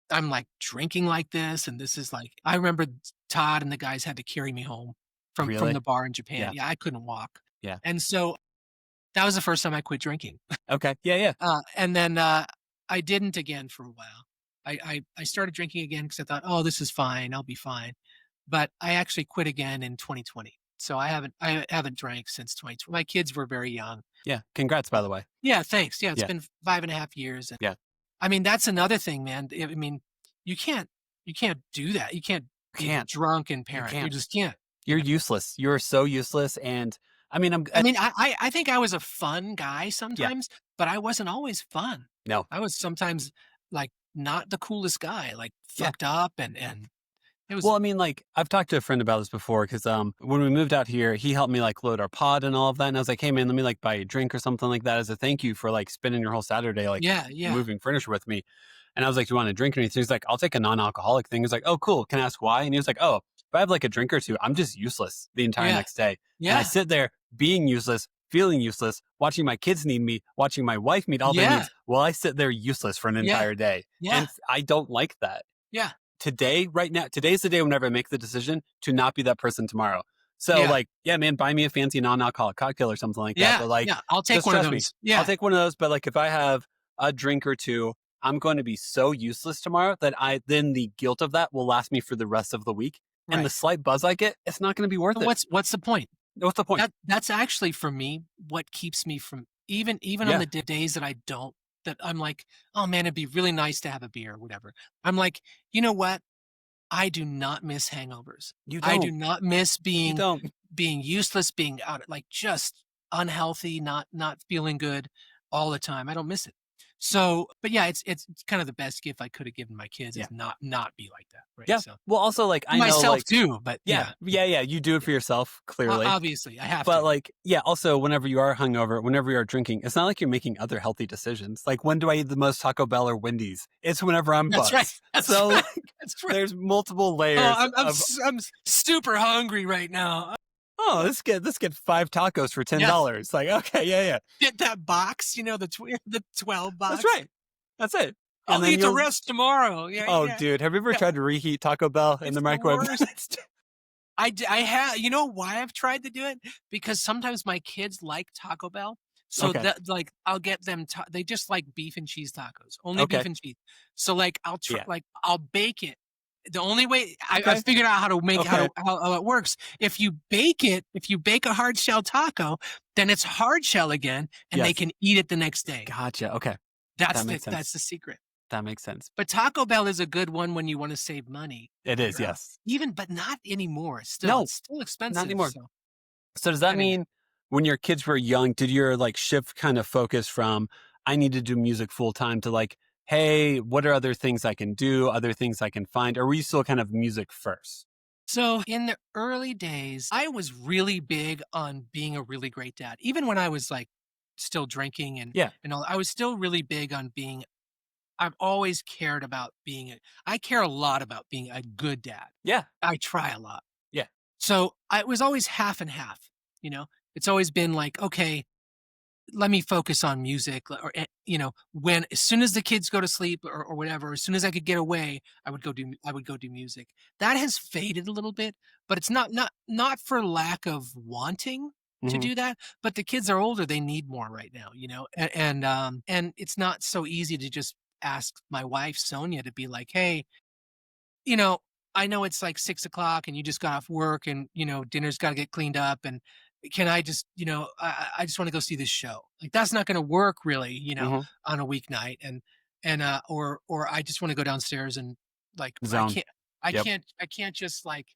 I'm like drinking like this. And this is like, I remember Todd and the guys had to carry me home from Really? the bar in Japan. Yeah. Yeah, I couldn't walk. Yeah. And so that was the first time I quit drinking. Okay. Yeah. And then I didn't again for a while. I started drinking again because I thought, oh, this is fine. I'll be fine. but I actually quit again in 2020. So I haven't drank since 2020. My kids were very young. Yeah. Congrats, by the way. Yeah, thanks. Yeah, it's Yeah. been 5.5 years. And Yeah. I mean, that's another thing, man. I mean, you can't do that. You can't be Can't. drunk and parent. You can't. just can't. You're useless. You're so useless. And I mean, I think I was a fun guy sometimes, but I wasn't always fun. no. I was sometimes like not the coolest guy, like Yeah. fucked up and it was. Well, I mean, like I've talked to a friend about this before because when we moved out here, he helped me like load our pod and all of that. And I was like, hey man, let me like buy a drink or something like that as a thank you for like spending your whole Saturday like yeah. moving furniture with me. And I was like, do you want a drink or anything? He's like, I'll take a non-alcoholic thing. He's like, oh, cool. Can I ask why? And he was like, oh, if I have like a drink or two, I'm just useless the entire Yeah. next day. And Yeah. I sit there being useless, feeling useless, watching my kids need me, watching my wife meet all their Yeah. needs while I sit there useless for an entire day. Yeah. And I don't like that. Yeah. Today, right now, today's the day whenever I make the decision to not be that person tomorrow. So Yeah. like, yeah, man, buy me a fancy non-alcoholic cocktail or something like Yeah. that. But like, yeah. I'll take just one of trust me. those. Yeah. I'll take one of those. But like, if I have a drink or two, I'm going to be so useless tomorrow that then the guilt of that will last me for the rest of the week. And Right. the slight buzz I get, it's not going to be worth it. What's the point? What's the point? That's actually for me what keeps me from even Yeah. on the days that I don't, that I'm like, oh man, it'd be really nice to have a beer or whatever. I'm like, you know what? I do not miss hangovers. You don't. I do not miss You being don't. useless, being out, like just unhealthy, not feeling good all the time. I don't miss it. So, but yeah, it's kind of the best gift I could have given my kids Yeah. is not be like that, right? Yeah. So Well, also like I know myself like too, but yeah, you do it for yourself clearly. obviously I have But to. like, yeah, also whenever you are hungover, whenever you are drinking, it's not like you're making other healthy decisions. Like when do I eat the most Taco Bell or Wendy's? It's whenever I'm That's buzzed. right. That's So right. like, That's right. there's multiple layers Oh, of I'm super hungry right now. oh, let's get 5 tacos for $10. Like, okay, yeah. Get that box, the 12 box. That's right. That's it. I'll then eat the you'll- rest tomorrow. Yeah. Oh, yeah. dude, have you ever Yeah. tried to reheat Taco Bell in It's the the microwave? worst. I have. You know why I've tried to do it? Because sometimes my kids like Taco Bell. So Okay. that like I'll get them. They just like beef and cheese tacos. Only Okay. beef and cheese. So like I'll try. Yeah. Like I'll bake it. The only way I Okay. figured out how to make Okay. how it works. If you bake a hard shell taco, then it's hard shell again, and they Yes. can eat it the next day. Gotcha. Okay. That's that makes sense. that's the secret. That makes sense. But Taco Bell is a good one when you want to save money. It is, Yeah. yes. But not anymore. No, It's still expensive. anymore. So. So does that Anyway. mean when your kids were young, did your like shift kind of focus from I need to do music full time to like, hey, what are other things I can do, other things I can find? Or were you still kind of music first? So in the early days, I was really big on being a really great dad. Even when I was like still drinking and Yeah. all, I was still really big on being. I've always cared about I care a lot about being a good dad. Yeah. I try a lot. Yeah. So it was always half and half. It's always been like, okay, let me focus on music, or when as soon as the kids go to sleep or whatever, as soon as I could get away, I would go do music. That has faded a little bit, but it's not for lack of wanting to Mhm. do that, but the kids are older, they need more right now, and it's not so easy to just ask my wife Sonia to be like, hey, I know it's like 6 o'clock and you just got off work and dinner's got to get cleaned up, and can I just I just want to go see this show. Like that's not going to work really, Mhm. on a weeknight, and or I just want to go downstairs and like Zone. I Yep. can't just like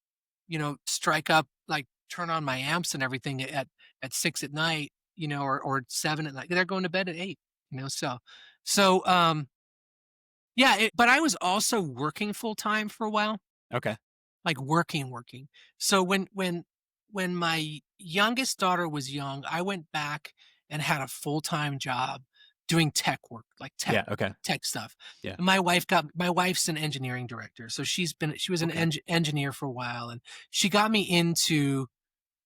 strike up, like turn on my amps and everything at 6 at night, or 7 at night. They're going to bed at 8, so yeah, but I was also working full time for a while, Okay. like working. So when my youngest daughter was young, I went back and had a full-time job doing tech work, like Yeah. Okay. tech stuff. Yeah. And my wife's an engineering director. So she was an Okay. engineer for a while, and she got me into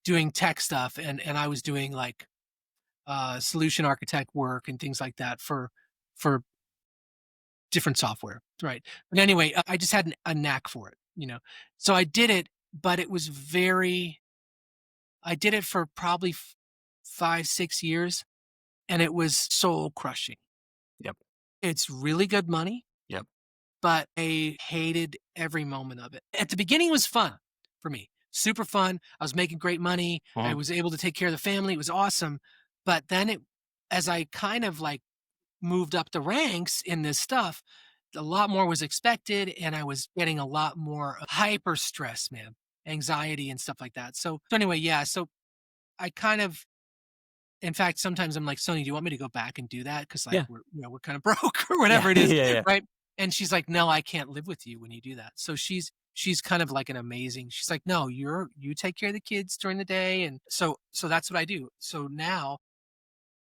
doing tech stuff, and I was doing like solution architect work and things like that for different software, right? But anyway, I just had a knack for it, So I did it, but I did it for probably 5-6 years, and it was soul crushing. Yep. It's really good money. Yep. But I hated every moment of it. At the beginning, it was fun. for me. Super fun. I was making great money. I was able to take care of the family. It was awesome. But then as I kind of like moved up the ranks in this stuff, a lot more was expected, and I was getting a lot more hyper stress, man, anxiety and stuff like that. So anyway, yeah. So I kind of, in fact, sometimes I'm like, Sony, do you want me to go back and do that? Because like Yeah. we're kind of broke or whatever Yeah. it is, Yeah. right? And she's like, no, I can't live with you when you do that. So she's kind of like an amazing. She's like, no, you take care of the kids during the day, and so that's what I do. So now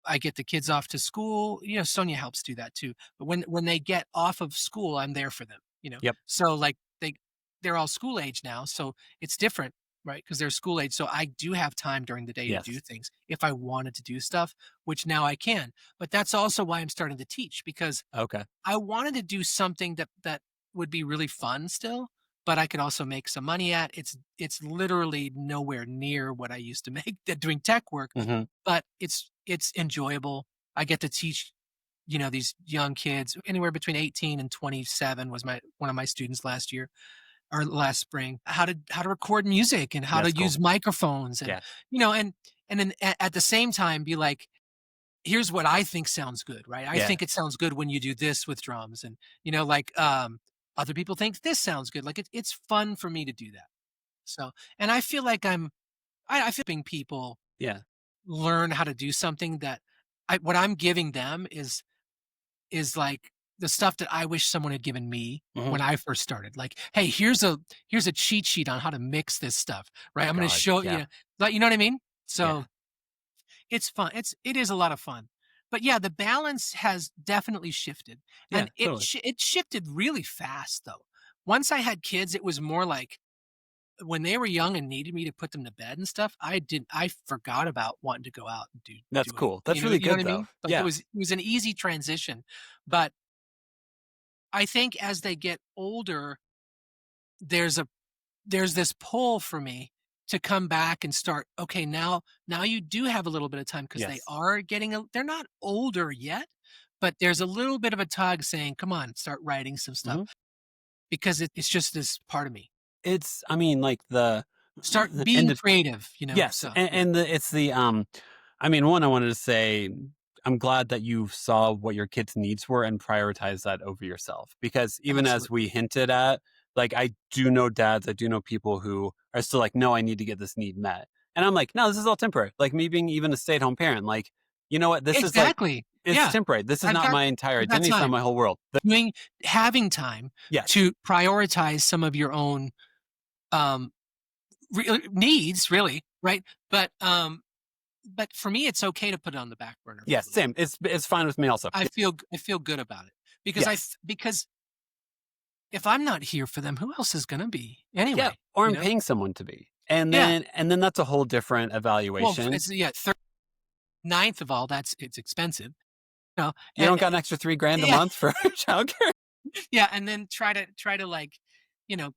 I get the kids off to school. Sonia helps do that too. But when they get off of school, I'm there for them. Yep. So like they're all school age now, so it's different, right? Because they're school age. So I do have time during the day Yes. to do things if I wanted to do stuff, which now I can. But that's also why I'm starting to teach, because Okay. I wanted to do something that would be really fun still, but I could also make some money at. It's literally nowhere near what I used to make doing tech work, hmm but it's enjoyable. I get to teach, these young kids anywhere between 18 and 27 was one of my students last year or last spring, how to record music and how That's to cool. use microphones and, Yeah. and then at the same time be like, here's what I think sounds good, right? I Yeah. think it sounds good when you do this with drums, and other people think this sounds good. Like it's fun for me to do that. So, and I feel like I feel helping people Yeah. learn how to do something that what I'm giving them is like the stuff that I wish someone had given me Mhm. when I first started. Like, hey, here's a cheat sheet on how to mix this stuff, right? I'm going to God, show yeah. like, you know what I mean? So Yeah. it's fun. It is a lot of fun. But yeah, the balance has definitely shifted, Yeah. and Totally. it shifted really fast though. Once I had kids, it was more like when they were young and needed me to put them to bed and stuff. I forgot about wanting to go out and That's do cool. anything. That's really You know what good I though. mean? Like Yeah. it was an easy transition, but I think as they get older, there's this pull for me to come back and start. Okay, now you do have a little bit of time because they Yes. are they're not older yet, but there's a little bit of a tug saying, "Come on, start writing some stuff," Mhm. because it's just this part of me. I mean, like the Start and being the creative, yes, So yeah. and I mean, one, I wanted to say, I'm glad that you saw what your kids' needs were and prioritized that over yourself. Because even as Absolutely. we hinted at, like, I do know dads, I do know people who are still like, no, I need to get this need met. And I'm like, no, this is all temporary. Like me being even a stay-at-home parent, like, you know what? This is like, Exactly. it's Yeah. temporary. This is I've not got my entire I've got identity. It's not time. my whole world. Having time Yes. to prioritize some of your own um needs, really, right? But for me, it's okay to put it on the back burner for a Yes. little Same. It's fine with me also. bit. I feel good about it because Yes. because if I'm not here for them, who else is going to be Yeah. anyway? Or You I'm know? paying someone to be. And Yeah. then that's a whole different Well, evaluation. it's ninth of all. It's expensive. You don't got an extra $3,000 a Yeah, month for childcare? yeah, and then try to like,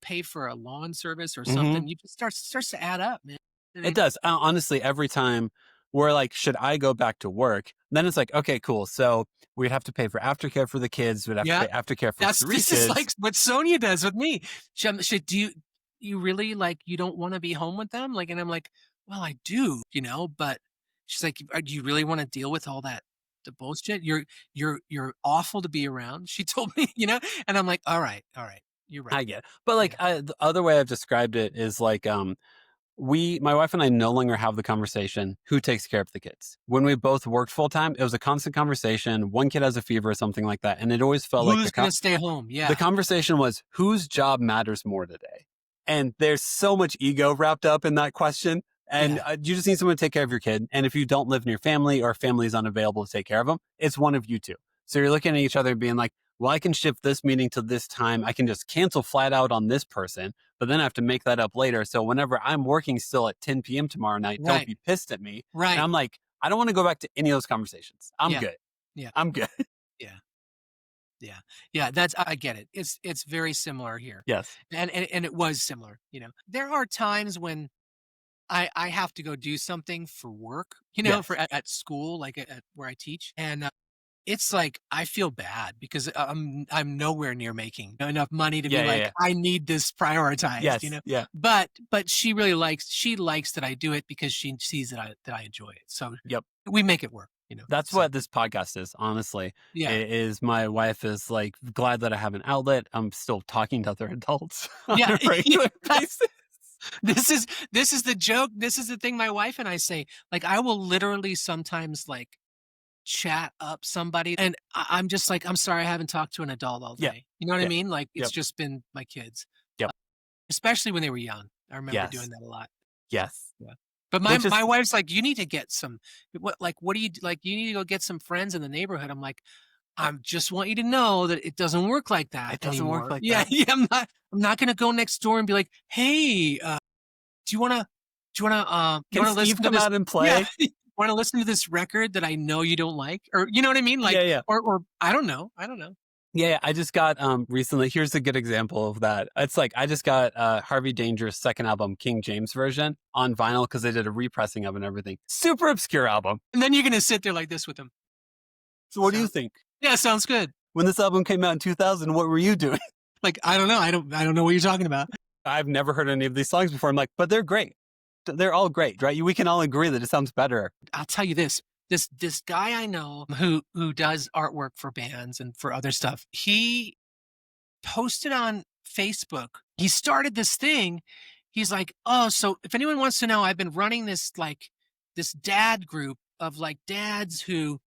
pay for a lawn service or Mhm. something. You just starts to add up, man. I It mean, does. Honestly, every time we're like, should I go back to work? Then it's like, okay, cool. So we'd have to pay for aftercare for the kids. We'd have to yeah. pay aftercare for three This is kids. like what Sonia does with me. Do you really like you don't want to be home with them? Like, and I'm like, well, I do, but she's like, do you really want to deal with all that the bullshit? You're awful to be around. She told me, and I'm like, all right, you're right. I get it. But like, Yeah. the other way I've described it is like, my wife and I no longer have the conversation, who takes care of the kids? When we both worked full time, it was a constant conversation. One kid has a fever or something like that. And it always felt like Who's gonna stay home? the Yeah. conversation was, whose job matters more today? And there's so much ego wrapped up in that question. And Yeah. you just need someone to take care of your kid. And if you don't live near family or family is unavailable to take care of them, it's one of you two. So you're looking at each other and being like, well, I can shift this meeting to this time. I can just cancel flat out on this person, but then I have to make that up later. So whenever I'm working still at 10 p.m. tomorrow night, don't Right. be pissed at me. Right. And I'm like, I don't want to go back to any of those conversations. I'm Yeah. good. Yeah. I'm good. Yeah. Yeah. Yeah. I get it. It's very similar here. Yes. And it was similar, There are times when I have to go do something for work, Yes. at school, like at where I teach. And it's like I feel bad because I'm nowhere near making enough money to be Yeah, like, yeah. I need this prioritized, Yes. you know. Yeah. But she really likes that I do it because she sees that I enjoy it. So Yep. we make it work, you know. That's So, what this podcast is, honestly. yeah. Is my wife is like glad that I have an outlet. I'm still talking to other adults on Yeah. a regular basis. This is the joke. This is the thing my wife and I say. Like I will literally sometimes like chat up somebody and I'm just like, I'm sorry I haven't talked to an adult all day. Yeah. You know what I Yeah. mean? Like it's Yep. just been my kids. Yep. Especially when they were young. I remember Yes. doing that a lot. Yes. Yeah. But Which is my wife's like, you need to get some what do you like? You need to go get some friends in the neighborhood. I'm like, I just want you to know that it doesn't work like that. It doesn't work anymore. like Yeah, that. yeah. I'm not gonna go next door and be like, hey, do you wanna Can listen Steve to come this? out and play? Yeah. Want to listen to this record that I know you don't like, or you know what I mean? Like, Yeah. or I don't know. Yeah, I just got recently. Here's a good example of that. It's like I just got Harvey Danger's second album, King James version, on vinyl because they did a repressing of it and everything. Super obscure album. And then you're gonna sit there like this with them. So what do you think? Yeah, sounds good. When this album came out in 2000, what were you doing? Like I don't know. I don't know what you're talking about. I've never heard any of these songs before. I'm like, but they're great. They're all great, right? We can all agree that it sounds better. I'll tell you this. This guy I know who does artwork for bands and for other stuff. He posted on Facebook. He started this thing. He's like, oh, so if anyone wants to know, I've been running this dad group of like dads who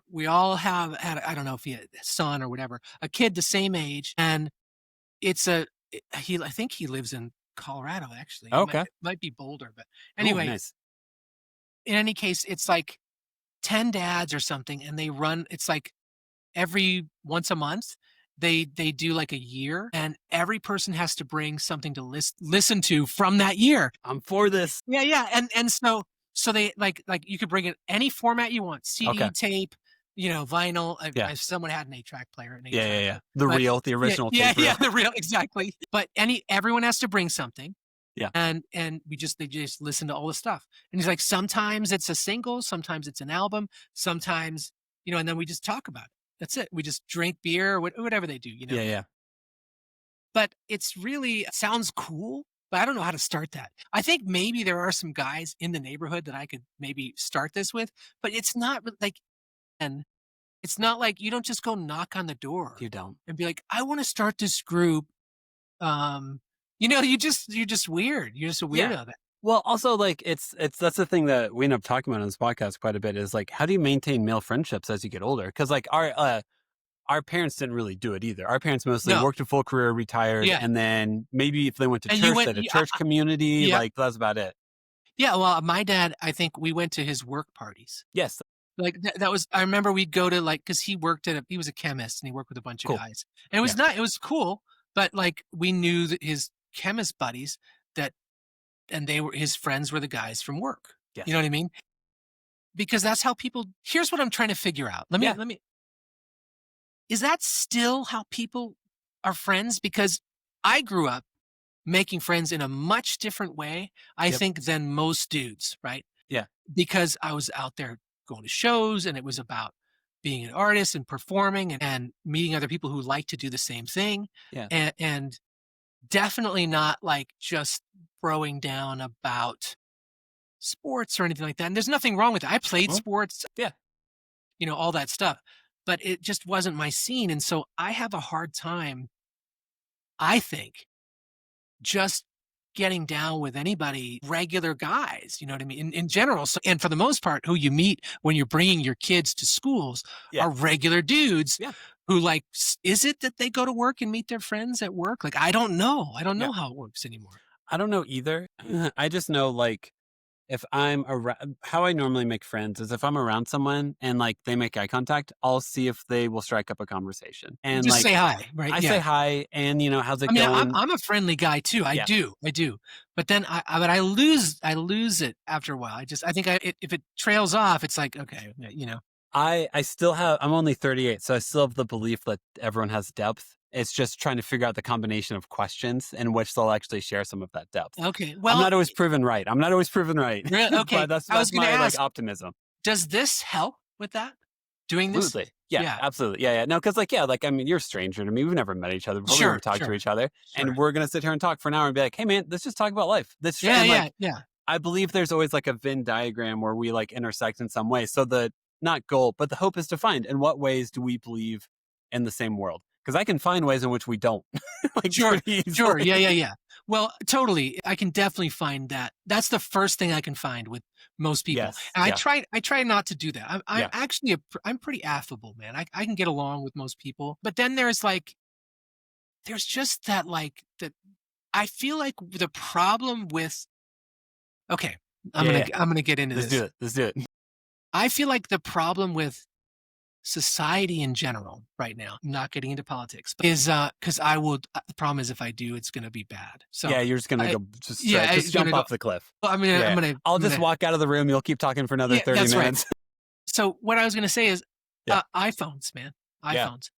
we all had, I don't know if he had a son or whatever, a kid the same age, and I think he lives in Colorado actually. Okay. It might be Boulder, but Ooh, anyway. nice. In any case, it's like 10 dads or something, and they run. It's like every once a month they do like a year, and every person has to bring something to listen to from that year. I'm for this. Yeah, and so they like you could bring it any format you want, CD, Okay. tape, vinyl. Yeah. If someone had an 8-track player, Yeah. The original tape reel. Yeah, the real, exactly. But everyone has to bring something. Yeah. And they just listen to all the stuff. And he's like, sometimes it's a single, sometimes it's an album, sometimes, and then we just talk about it. That's it. We just drink beer or whatever they do, Yeah. But it sounds cool, but I don't know how to start that. I think maybe there are some guys in the neighborhood that I could maybe start this with, but it's not like, and it's not like you don't just go knock on the door. You don't. And be like, I want to start this group. You're just weird. You're just a weirdo. Yeah. Well, also like that's the thing that we end up talking about on this podcast quite a bit is like, how do you maintain male friendships as you get older? Because like our parents didn't really do it either. Our parents mostly worked a full career, retired, and then maybe if they went to church, they had a church community. Yeah. Like that's about it. Yeah. Well, my dad, I think we went to his work parties. Yes. Like that was, I remember we'd go to because he was a chemist and he worked with a bunch of guys, and it was it was cool, but like we knew that his chemist buddies and his friends were the guys from work. Yes. You know what I mean? Because that's how here's what I'm trying to figure out. Let me, is that still how people are friends? Because I grew up making friends in a much different way, I think, than most dudes, right? Yeah. Because I was out there going to shows and it was about being an artist and performing and meeting other people who like to do the same thing. Yeah. And definitely not like just throwing down about sports or anything like that. And there's nothing wrong with it. I played sports. Yeah. All that stuff, but it just wasn't my scene. And so I have a hard time, I think, just getting down with anybody, regular guys, you know what I mean? In general. So, and for the most part, who you meet when you're bringing your kids to schools are regular dudes who like, is it that they go to work and meet their friends at work? Like, I don't know. I don't know how it works anymore. I don't know either. I just know like if I'm around, how I normally make friends is if I'm around someone and like they make eye contact, I'll see if they will strike up a conversation and just like say hi, right? I say hi and how's it I mean, going? I'm a friendly guy too. I do. But then I lose it after a while. I think if it trails off, it's like, okay, I still have, I'm only 38, so I still have the belief that everyone has depth. It's just trying to figure out the combination of questions in which they'll actually share some of that depth. Okay. Well, I'm not always proven right. Really? Okay. But that's I was going my to ask, like optimism. does this help with that? doing this? Absolutely. Yeah, absolutely. Yeah. No, because I mean, you're a stranger to me. We've never met each other before. We've never talked to each other. Sure. And we're going to sit here and talk for an hour and be like, hey, man, let's just talk about life. Yeah. I believe there's always like a Venn diagram where we like intersect in some way. So the not goal, but the hope is to find in what ways do we believe in the same world? Because I can find ways in which we don't. Sure. Yeah. Well, totally. I can definitely find that. That's the first thing I can find with most people. Yes. And I try not to do that. I'm actually, I'm pretty affable, man. I can get along with most people. But then there's just that, that I feel like the problem with, okay, I'm going to get into this. Let's do it. I feel like the problem with society in general right now, not getting into politics, is because the problem is if I do, it's going to be bad. So yeah, you're just going to go just jump off the cliff. I'll just walk out of the room. You'll keep talking for another 30 minutes. Right. So what I was going to say is iPhones, man, iPhones.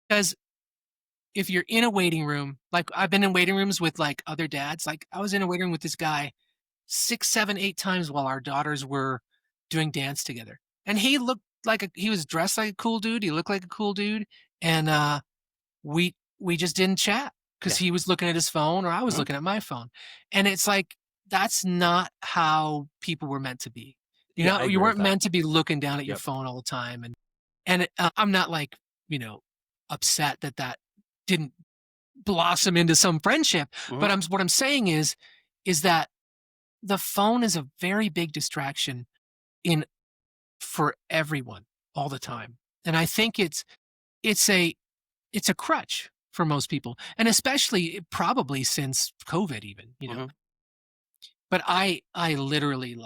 Because if you're in a waiting room, like I've been in waiting rooms with like other dads, like I was in a waiting room with this guy 6, 7, 8 times while our daughters were doing dance together. And he looked he was dressed like a cool dude. He looked like a cool dude. And we just didn't chat because he was looking at his phone or I was looking at my phone. And it's like, that's not how people were meant to be. You weren't meant to be looking down at your phone all the time. And I'm not upset that didn't blossom into some friendship. But what I'm saying is that the phone is a very big distraction for everyone all the time. And I think it's a crutch for most people. And especially probably since COVID even, But I literally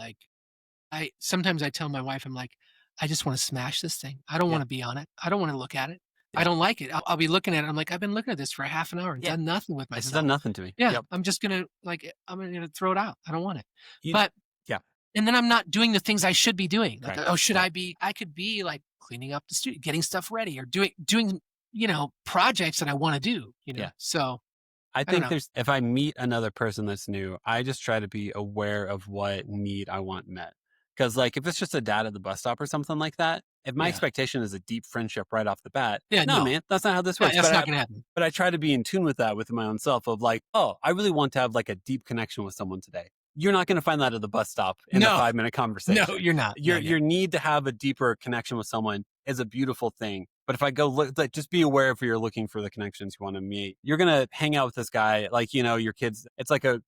sometimes I tell my wife, I'm like, I just want to smash this thing. I don't want to be on it. I don't want to look at it. I don't like it. I'll be looking at it. I'm like, I've been looking at this for a half an hour and done nothing with myself. It's done nothing to me. Yeah. I'm just going to I'm going to throw it out. I don't want it. And then I'm not doing the things I should be doing. Like, I could be like cleaning up the studio, getting stuff ready or doing, projects that I want to do, So I think if I meet another person that's new, I just try to be aware of what need I want met. Because if it's just a dad at the bus stop or something like that, if my expectation is a deep friendship right off the bat, no, man, that's not how this works. That's not going to happen. But I try to be in tune with that with my own self of I really want to have a deep connection with someone today. You're not going to find that at the bus stop in a 5-minute conversation. No, you're not. Your need to have a deeper connection with someone is a beautiful thing. But if I go look, just be aware if you're looking for the connections you want to meet. You're going to hang out with this guy, your kids. It's like a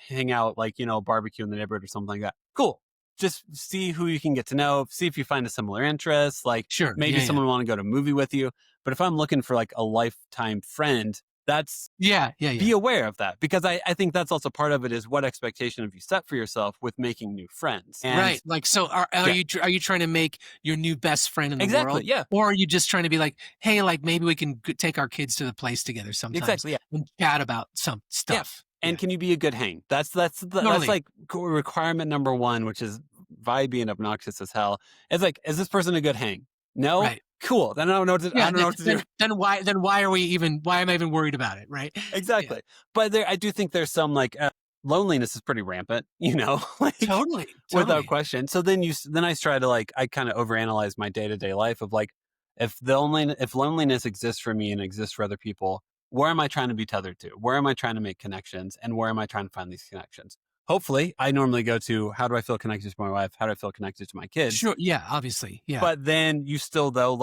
hangout, barbecue in the neighborhood or something like that. Cool. Just see who you can get to know. See if you find a similar interest. Sure. Maybe someone want to go to a movie with you. But if I'm looking for a lifetime friend, that's be aware of that, because I think that's also part of it is what expectation have you set for yourself with making new friends. And right. So are you trying to make your new best friend in the world? Yeah. Or are you just trying to be like, hey, maybe we can take our kids to the place together sometimes. Exactly. Yeah. And chat about some stuff. Yeah. And can you be a good hang? That's requirement number 1, which is vibey and obnoxious as hell. It's is this person a good hang? No. Right. Cool. Then I don't know what to, I don't know what to do. Then why am I even worried about it? Right. Exactly. Yeah. But I do think there's some loneliness is pretty rampant, totally. Without question. So then I try to I kind of overanalyze my day-to-day life of if loneliness exists for me and exists for other people, where am I trying to be tethered to? Where am I trying to make connections? And where am I trying to find these connections? Hopefully, I normally go to, how do I feel connected to my wife? How do I feel connected to my kids? Sure. Yeah, obviously. Yeah. But then you still, though,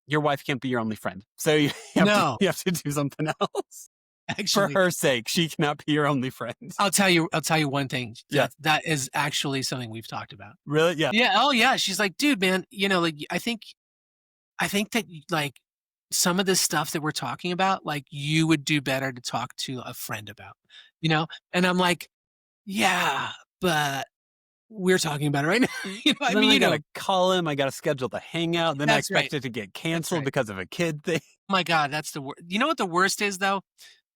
your wife can't be your only friend. So you have to do something else. Actually, for her sake, she cannot be your only friend. I'll tell you one thing. That is actually something we've talked about. Really? Yeah. Yeah. Oh, yeah. She's like, dude, man, I think that some of this stuff that we're talking about, you would do better to talk to a friend about, And I'm like, yeah, but we're talking about it right now. I gotta call him. I gotta schedule the hangout. Then I expect it to get canceled because of a kid thing. Oh my God, that's the worst. You know what the worst is though?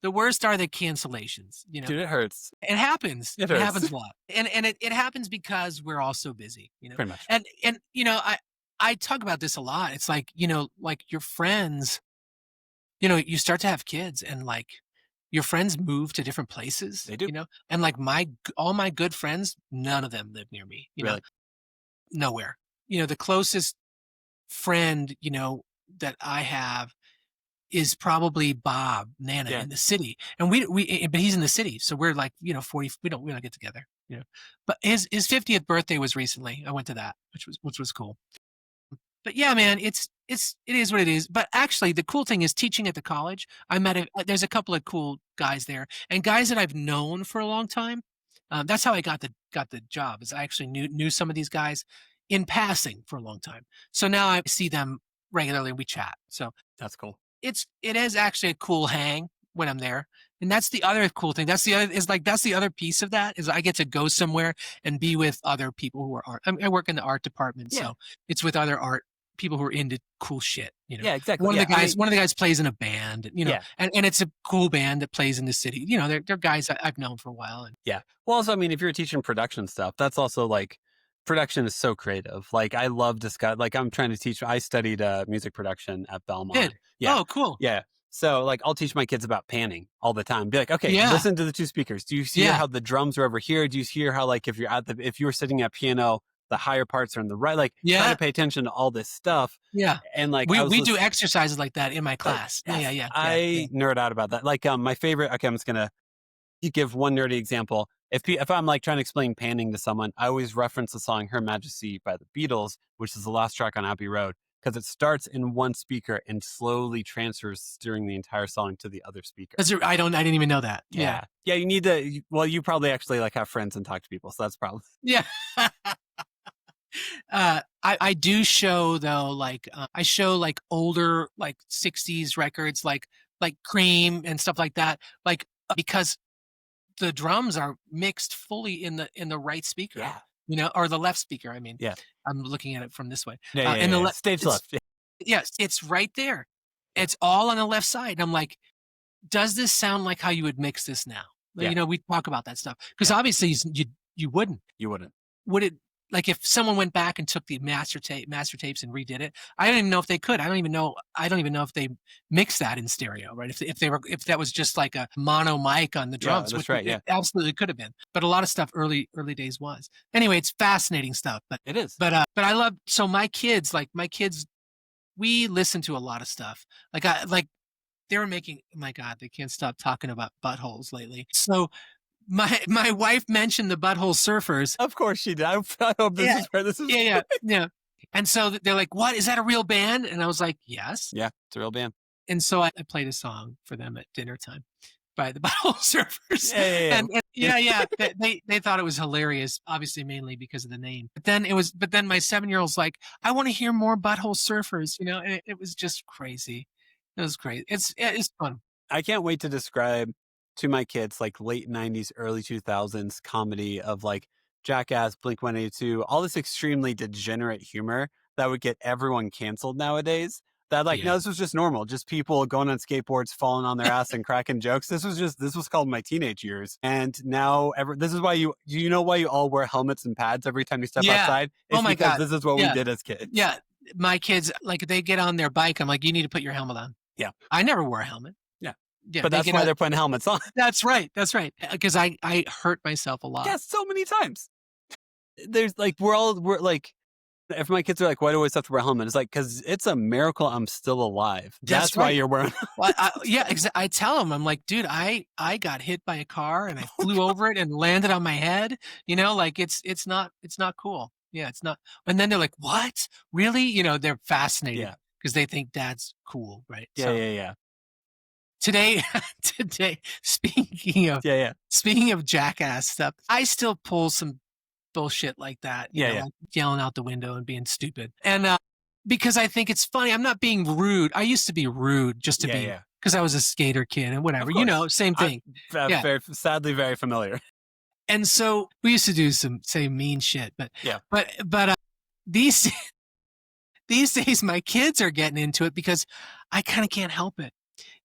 The worst are the cancellations. Dude, it hurts. It happens. It happens a lot, and it happens because we're all so busy. Pretty much. And I talk about this a lot. It's your friends. You start to have kids, and your friends move to different places. They do. And all my good friends, none of them live near me. Really? Nowhere. The closest friend, that I have is probably Bob Nana Yeah. in the city. And but he's in the city. So we're like, 40, we don't get together, but his 50th birthday was recently. I went to that, which was cool. But yeah, man, it is what it is. But actually the cool thing is teaching at the college. There's a couple of cool guys there and guys that I've known for a long time. That's how I got the job is I actually knew some of these guys in passing for a long time. So now I see them regularly and we chat. So That's cool. it is actually a cool hang when I'm there. And that's the other cool thing. That's the other piece of that is I get to go somewhere and be with other people who are art. I work in the art department. So it's with other art people who are into cool shit, Yeah, exactly. One of the guys plays in a band, and it's a cool band that plays in the city. They're guys I've known for a while. And yeah. Well, also, I mean, if you're teaching production stuff, that's also like production is so creative. Like I love discuss. Like I'm trying to teach. I studied music production at Belmont. Did? Yeah. Oh, cool. Yeah. So like I'll teach my kids about panning all the time. Be like, okay, listen to the two speakers. Do you see how the drums are over here? Do you hear how like if you were sitting at piano, the higher parts are in the right? Like try to pay attention to all this stuff. Yeah. And like we do exercises like that in my class. Yeah. I nerd out about that. Like my favorite. Okay, I'm just gonna give one nerdy example. If I'm like trying to explain panning to someone, I always reference the song "Her Majesty" by the Beatles, which is the last track on Abbey Road, because it starts in one speaker and slowly transfers during the entire song to the other speaker. I didn't even know that. Yeah. You need to. Well, you probably actually like have friends and talk to people, so that's probably. Yeah. I do show though, like I show like older like 60s records, like Cream and stuff like that, like because the drums are mixed fully in the right speaker, or the left speaker. I mean, I'm looking at it from this way. The stage left. Yes, it's right there. It's all on the left side. And I'm like, does this sound like how you would mix this now? We talk about that stuff because obviously you wouldn't. You wouldn't. Would it? Like if someone went back and took the master tapes and redid it, I don't even know if they could. I don't even know if they mixed that in stereo, right? If that was just like a mono mic on the drums, that's right. It absolutely could have been. But a lot of stuff early days was. Anyway, it's fascinating stuff. But it is. But I love my kids, we listen to a lot of stuff. They were making. My God, they can't stop talking about buttholes lately. So. My wife mentioned the Butthole Surfers. Of course she did. I hope this is where this is. Yeah. And so they're like, "What is that? A real band?" And I was like, "Yes." Yeah, it's a real band. And so I played a song for them at dinner time by the Butthole Surfers. Yeah. And they thought it was hilarious, obviously mainly because of the name. But then my 7-year-old's like, "I want to hear more Butthole Surfers," and it was just crazy. It was crazy. It's fun. I can't wait to describe to my kids like late 90s, early 2000s comedy of like Jackass, Blink-182, all this extremely degenerate humor that would get everyone canceled nowadays. That no, this was just normal. Just people going on skateboards, falling on their ass and cracking jokes. This was called my teenage years. And now this is why you why you all wear helmets and pads every time you step outside? It's my because God. this is what we did as kids. Yeah. My kids, like they get on their bike. I'm like, you need to put your helmet on. Yeah. I never wore a helmet. Yeah, but that's why they're putting helmets on. That's right. Because I hurt myself a lot. Yeah, so many times. There's like, we're like, if my kids are like, why do I always have to wear a helmet? It's like, because it's a miracle I'm still alive. That's why you're wearing well, I tell them, I'm like, dude, I got hit by a car and I flew over it and landed on my head. It's not cool. Yeah, it's not. And then they're like, what? Really? They're fascinated because they think dad's cool, right? Yeah. Today, speaking of Jackass stuff, I still pull some bullshit like that. Like yelling out the window and being stupid. And because I think it's funny, I'm not being rude. I used to be rude just to be because I was a skater kid and whatever. Same thing. Sadly, very familiar. And so we used to do some mean shit, but these days my kids are getting into it because I kind of can't help it.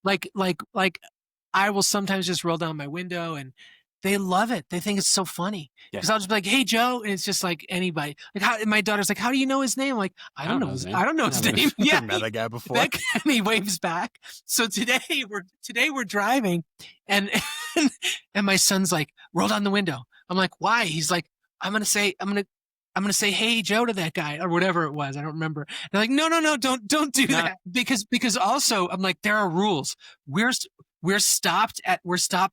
Like I will sometimes just roll down my window and they love it. They think it's so funny because I'll just be like, "Hey, Joe," and it's just like anybody. Like my daughter's like, "How do you know his name?" I'm like, I don't know his name. Yeah, met that guy before. And he waves back. So today we're driving, and my son's like, "Roll down the window." I'm like, "Why?" He's like, "I'm gonna I'm going to say, hey, Joe to that guy or whatever it was. I don't remember. And they're like, no, don't do that. Because also I'm like, there are rules. We're stopped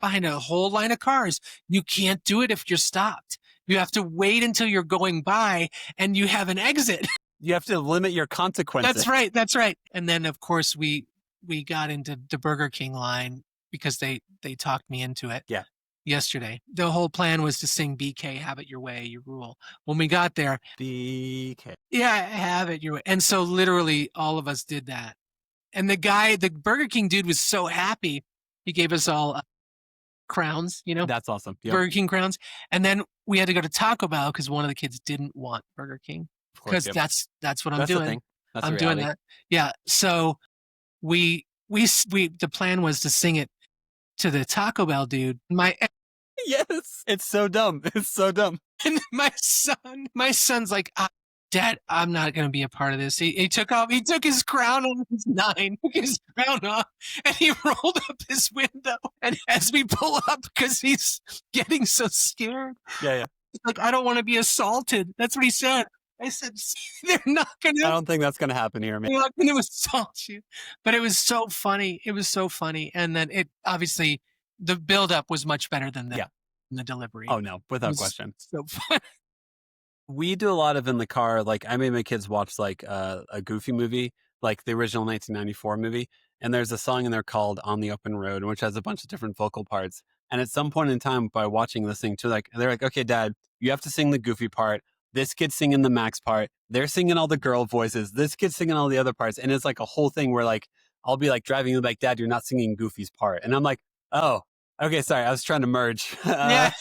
behind a whole line of cars. You can't do it if you're stopped. You have to wait until you're going by and you have an exit. You have to limit your consequences. That's right. And then of course we got into the Burger King line because they talked me into it. Yeah. Yesterday. The whole plan was to sing BK, have it your way, your rule. When we got there, BK. yeah, have it your way. And so literally all of us did that. And the Burger King dude was so happy. He gave us all crowns, That's awesome. Yep. Burger King crowns. And then we had to go to Taco Bell because one of the kids didn't want Burger King. Because that's what I'm doing. The thing. That's I'm doing that. Yeah. So we the plan was to sing it to the Taco Bell dude. Yes. It's so dumb. It's so dumb. And my son's like, Dad, I'm not going to be a part of this. He took his crown on his 9, took his crown off, and he rolled up his window. And as we pull up, because he's getting so scared. Yeah. He's like, I don't want to be assaulted. That's what he said. I said, they're not going to. I don't think that's going to happen here, man. They're not going to assault you. But it was so funny. It was so funny. And then it obviously, the buildup was much better than the delivery. Oh, no, without question. So fun. We do a lot of in the car. Like I made my kids watch like a Goofy movie, like the original 1994 movie. And there's a song in there called On the Open Road, which has a bunch of different vocal parts. And at some point in time, by watching this thing too, they're like, okay, Dad, you have to sing the Goofy part. This kid's singing the Max part. They're singing all the girl voices. This kid's singing all the other parts. And it's like a whole thing where like, I'll be like driving like, Dad, you're not singing Goofy's part. And I'm like, oh, okay, sorry. I was trying to merge. Like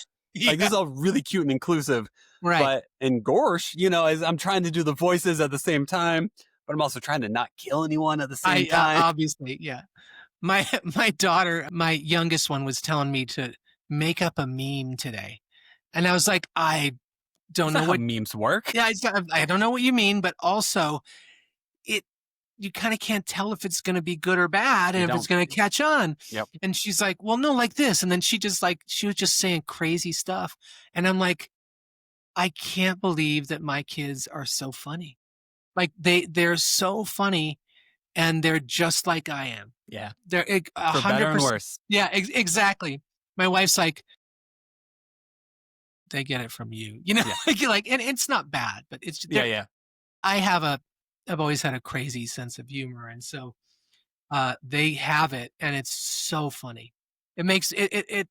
this is all really cute and inclusive. Right. But in Gorsh, I'm trying to do the voices at the same time, but I'm also trying to not kill anyone at the same time. Obviously, yeah. My daughter, my youngest one, was telling me to make up a meme today. And I was like, I don't know what memes work. Yeah, I don't know what you mean, but also you kind of can't tell if it's going to be good or bad and if it's going to catch on. Yep. And she's like, well, no, like this. And then she was just saying crazy stuff. And I'm like, I can't believe that my kids are so funny. Like they're so funny and they're just like I am. Yeah. They're 100%. For better and worse. Yeah, exactly. My wife's like, they get it from you, Yeah. like, and it's not bad, but it's, yeah. I've always had a crazy sense of humor. And so, they have it and it's so funny. It makes it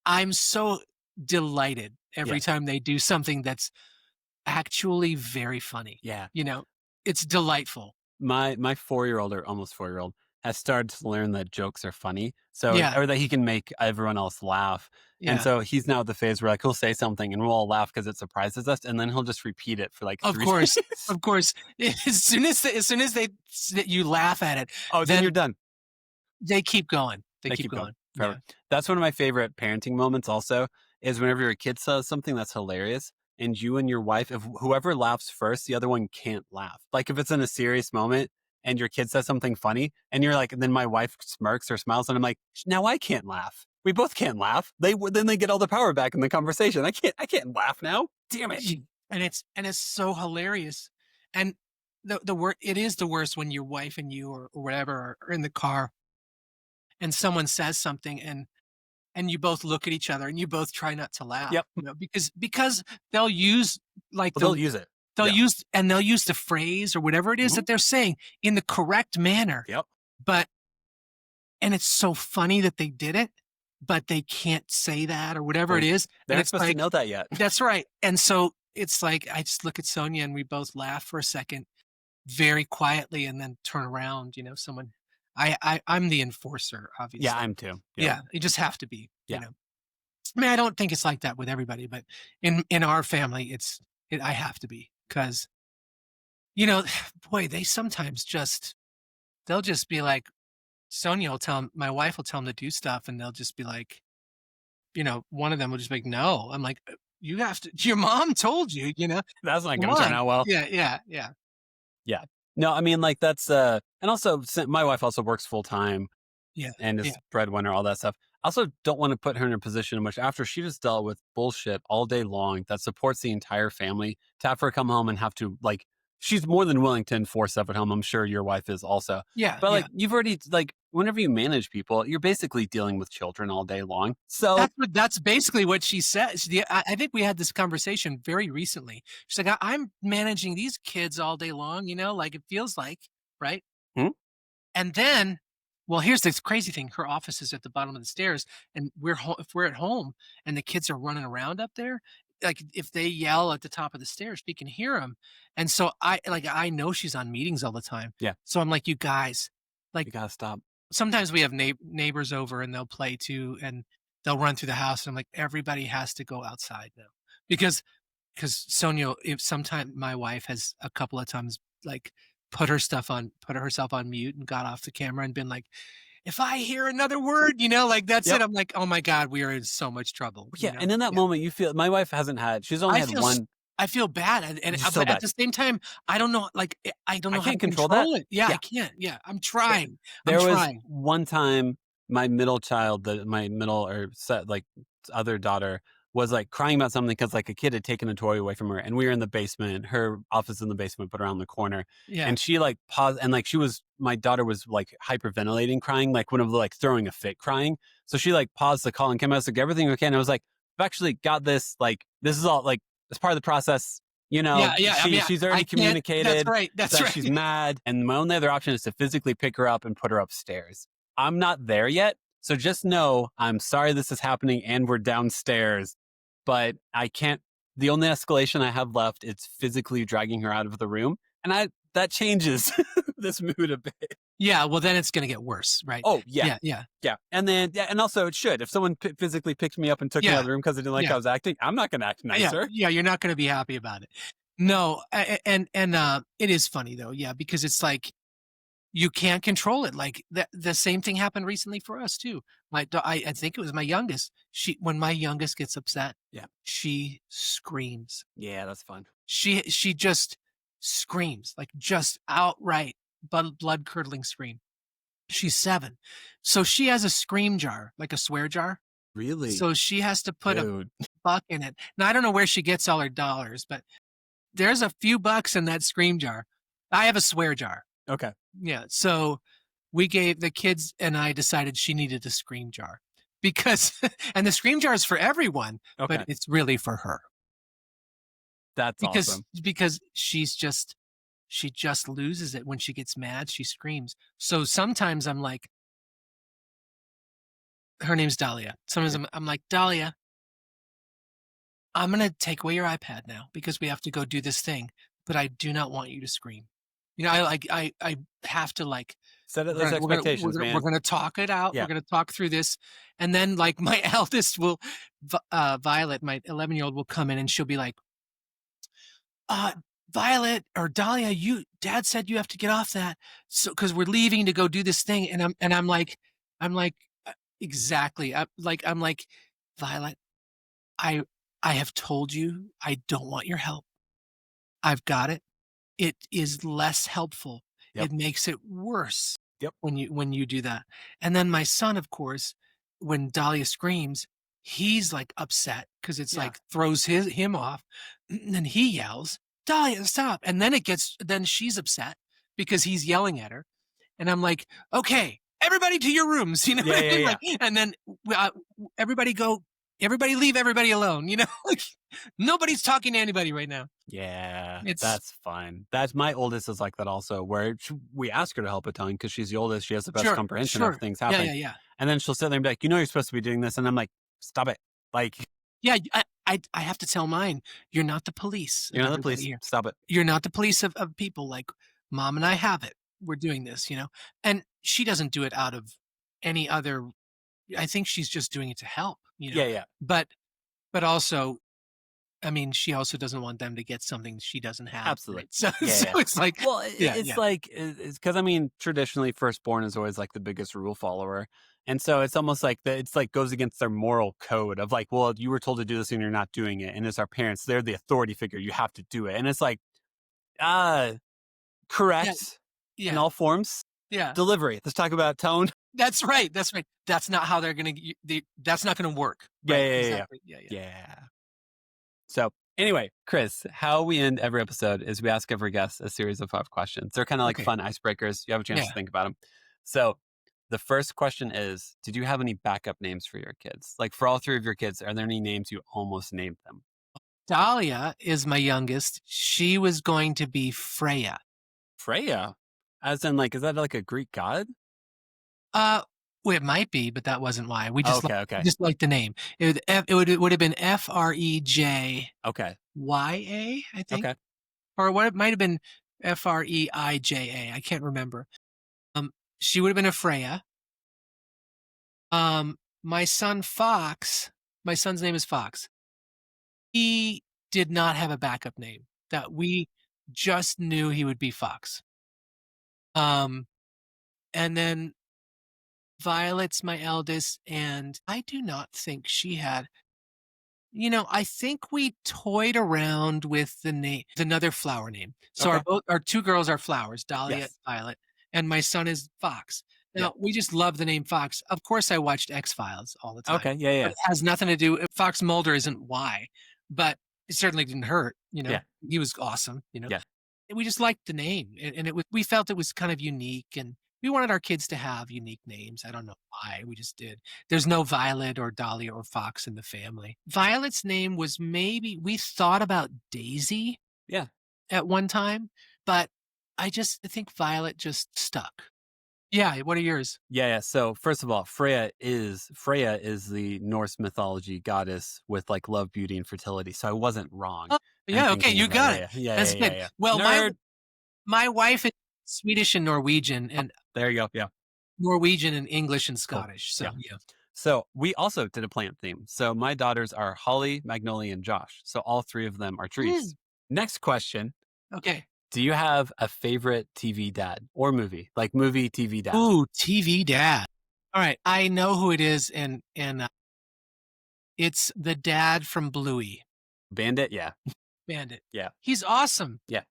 I'm so delighted every time they do something that's actually very funny. Yeah. It's delightful. My 4-year-old or almost 4-year-old has started to learn that jokes are funny. So, or that he can make everyone else laugh. Yeah. And so he's now at the phase where like he'll say something and we'll all laugh because it surprises us. And then he'll just repeat it for like 3 days. Of course. As soon as you laugh at it. Oh, then you're done. They keep going. They keep going. Forever. Yeah. That's one of my favorite parenting moments also is whenever your kid says something that's hilarious and you and your wife, if whoever laughs first, the other one can't laugh. Like if it's in a serious moment and your kid says something funny and you're like, and then my wife smirks or smiles and I'm like, now I can't laugh. We both can't laugh. Then they get all the power back in the conversation. I can't laugh now. Damn it. And it's so hilarious. And it is the worst when your wife and you or whatever are in the car and someone says something and you both look at each other and you both try not to laugh. Yep. Because they'll use they'll use it. They'll use the phrase or whatever it is that they're saying in the correct manner. Yep. And it's so funny that they did it, but they can't say that or whatever it is. They're not supposed to know that yet. That's right. And so it's like, I just look at Sonia and we both laugh for a second very quietly and then turn around, I'm the enforcer, obviously. Yeah, I'm too. Yeah. You just have to be, Yeah. I mean, I don't think it's like that with everybody, but in our family, I have to be because, boy, they sometimes they'll just be like, Sonia will tell him, my wife will tell him to do stuff and they'll just be like, one of them will just be like, no. I'm like, you have to, your mom told you, That's not going to turn out well. Yeah. No, I mean, like that's, and also my wife also works full time. Yeah. And is breadwinner, all that stuff. also don't want to put her in a position in which after she just dealt with bullshit all day long that supports the entire family, to have her come home and have to like, she's more than willing to enforce stuff at home. I'm sure your wife is also. Yeah. But yeah. like, you've already, like, whenever you manage people, you're basically dealing with children all day long. So That's basically what she says. I think we had this conversation very recently. She's like, I'm managing these kids all day long, like it feels like, right? Hmm? And then, well, here's this crazy thing. Her office is at the bottom of the stairs, and if we're at home and the kids are running around up there, like if they yell at the top of the stairs, we can hear them. And so I know she's on meetings all the time. Yeah. So I'm like, you guys, like, you gotta stop. sometimes we have neighbors over and they'll play too, and they'll run through the house. And I'm like, everybody has to go outside now because Sonia, if sometime my wife has a couple of times like put herself on mute and got off the camera and been like, if I hear another word, like that's Yep. it. I'm like, oh my God, we are in so much trouble. Yeah. And in that moment, you feel, my wife hasn't had, she's only had one. I feel bad, and So but bad. at the same time, I don't know. Like, I don't know how to can't control it. Yeah, Yeah. I can't. Yeah, I'm trying. There I'm was trying. one time my middle child, my middle or set, like other daughter, was like crying about something because like a kid had taken a toy away from her, and we were in the basement, her office in the basement, but around the corner. Yeah. And she like paused, and like my daughter was like hyperventilating, crying, like one of the like throwing a fit crying. So she like paused the call and came out, like, everything okay? And I was like, I've actually got this. Like, this is all like, it's part of the process. Yeah. She's already communicated. That's right. That's that right. she's mad. And my only other option is to physically pick her up and put her upstairs. I'm not there yet. So just know I'm sorry this is happening and we're downstairs, but I can't, the only escalation I have left is physically dragging her out of the room. And that changes this mood a bit. Yeah. Well, then it's going to get worse, right? Oh, yeah. Yeah. And then, and also it should. If someone physically picked me up and took me out of the room because they didn't like how I was acting, I'm not going to act nicer. Yeah. You're not going to be happy about it. No. And it is funny though. Yeah. Because it's like, you can't control it. Like the same thing happened recently for us too. I think it was my youngest. When my youngest gets upset, she screams. Yeah, that's fun. She just screams, like just outright blood curdling scream. She's 7. So she has a scream jar, like a swear jar. Really? So she has to put a buck in it. Now I don't know where she gets all her dollars, but there's a few bucks in that scream jar. I have a swear jar. Okay. Yeah. So we gave the kids, and I decided she needed a scream jar because, and the scream jar is for everyone, but it's really for her. That's awesome. Because she just loses it when she gets mad. She screams. So sometimes I'm like, her name's Dahlia. Sometimes I'm like, Dahlia, I'm going to take away your iPad now because we have to go do this thing, but I do not want you to scream. I have to like set those expectations, man. We're going to talk it out. Yeah. We're going to talk through this. And then like my eldest will, Violet, my 11-year-old will come in and she'll be like, Violet or Dahlia, Dad said you have to get off that. So, cause we're leaving to go do this thing. And I'm like, exactly. I'm like, Violet, I have told you, I don't want your help. I've got it. It is less helpful. Yep. It makes it worse. Yep. When you do that. And then my son, of course, when Dahlia screams, he's like upset because it's like throws him off. And then he yells, Dahlia, stop. And then then she's upset because he's yelling at her. And I'm like, okay, everybody to your rooms, what I mean? Like, and then everybody leave everybody alone, like nobody's talking to anybody right now. Yeah, that's fine. My oldest is like that also, where we ask her to help a ton because she's the oldest. She has the best comprehension of things happening. Yeah. And then she'll sit there and be like, you're supposed to be doing this. And I'm like, stop it. Like, yeah, I have to tell mine, you're not the police. You're not the police. Here. Stop it. You're not the police of people. Like Mom and I have it. We're doing this, and she doesn't do it out of any other. I think she's just doing it to help, Yeah. But also, I mean, she also doesn't want them to get something she doesn't have. Absolutely. Right? So it's like, well, it's because I mean, traditionally, firstborn is always like the biggest rule follower. And so it's almost like it's like goes against their moral code of like, well, you were told to do this and you're not doing it. And as our parents, they're the authority figure. You have to do it. And it's like, correct in all forms. Yeah. Delivery. Let's talk about tone. That's right. That's right. That's not how they're going to, that's not going to work. Yeah, Right. yeah, yeah, yeah. Exactly. Yeah. Yeah. So anyway, Chris, how we end every episode is we ask every guest a series of 5 questions. They're kind of like Okay. fun icebreakers. You have a chance Yeah. to think about them. So the first question is, did you have any backup names for your kids? Like for all 3 of your kids, are there any names you almost named them? Dahlia is my youngest. She was going to be Freya. Freya? As in like, is that like a Greek god? Well, it might be, but that wasn't why. We just Okay. just like the name. It would have been Freja, Okay. I think, Okay. or what it might have been Freija. I can't remember. She would have been a Freya. My son Fox. My son's name is Fox. He did not have a backup name. That we just knew he would be Fox. And then Violet's my eldest, and I do not think she had. I think we toyed around with the name, another flower name. So Okay. our 2 girls are flowers, Dahlia Yes. and Violet, and my son is Fox. Now, Yeah. we just love the name Fox. Of course, I watched X-Files all the time. Okay. Yeah. But it has nothing to do. Fox Mulder isn't why, but it certainly didn't hurt. Yeah. He was awesome. Yeah. And we just liked the name, and we felt it was kind of unique, and we wanted our kids to have unique names. I don't know why, we just did. There's no Violet or Dahlia or Fox in the family. Violet's name was we thought about Daisy. Yeah. At one time, but I think Violet just stuck. Yeah, what are yours? Yeah. So first of all, Freya is the Norse mythology goddess with like love, beauty, and fertility. So I wasn't wrong. Oh, yeah, okay, you got it. Yeah. That's good. Yeah. Well, Nerd. my wife is Swedish and Norwegian, and There you go. Yeah. Norwegian and English and Scottish. So Yeah. So we also did a plant theme. So my daughters are Holly, Magnolia, and Josh. So all 3 of them are trees. Next question. Okay. Do you have a favorite TV dad or movie? Like movie, TV dad? Ooh, TV dad. All right, I know who it is, and it's the dad from Bluey. Bandit? Yeah. Bandit. Yeah. He's awesome. Yeah.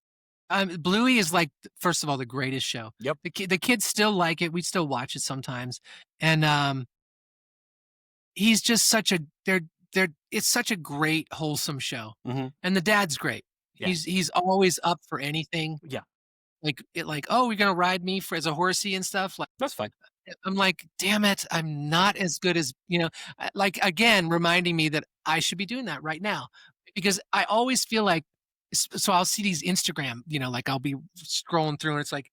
Bluey is like, first of all, the greatest show. Yep. The kids still like it. We still watch it sometimes, and he's just such a it's such a great wholesome show, and the dad's great. Yeah. He's always up for anything. Yeah. Oh, you're gonna ride me as a horsey and stuff. Like, That's fine. I'm like, damn it, I'm not as good as like, again, reminding me that I should be doing that right now, because I always feel like, so I'll see these Instagram, like I'll be scrolling through and it's like,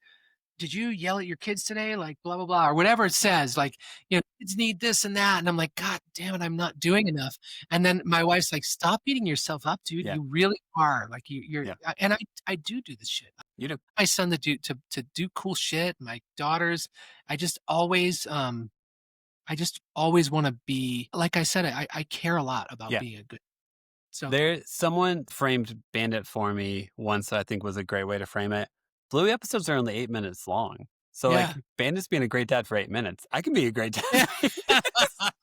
did you yell at your kids today? Like blah, blah, blah, or whatever it says, like, kids need this and that. And I'm like, God damn it, I'm not doing enough. And then my wife's like, stop beating yourself up, dude. Yeah. You really are. Like you're, Yeah. and I do this shit. You do. My son to do cool shit. My daughters, I just always want to be, like I said, I care a lot about being a good. So someone framed Bandit for me once that I think was a great way to frame it. Bluey episodes are only 8 minutes long. So like Bandit's being a great dad for 8 minutes. I can be a great dad.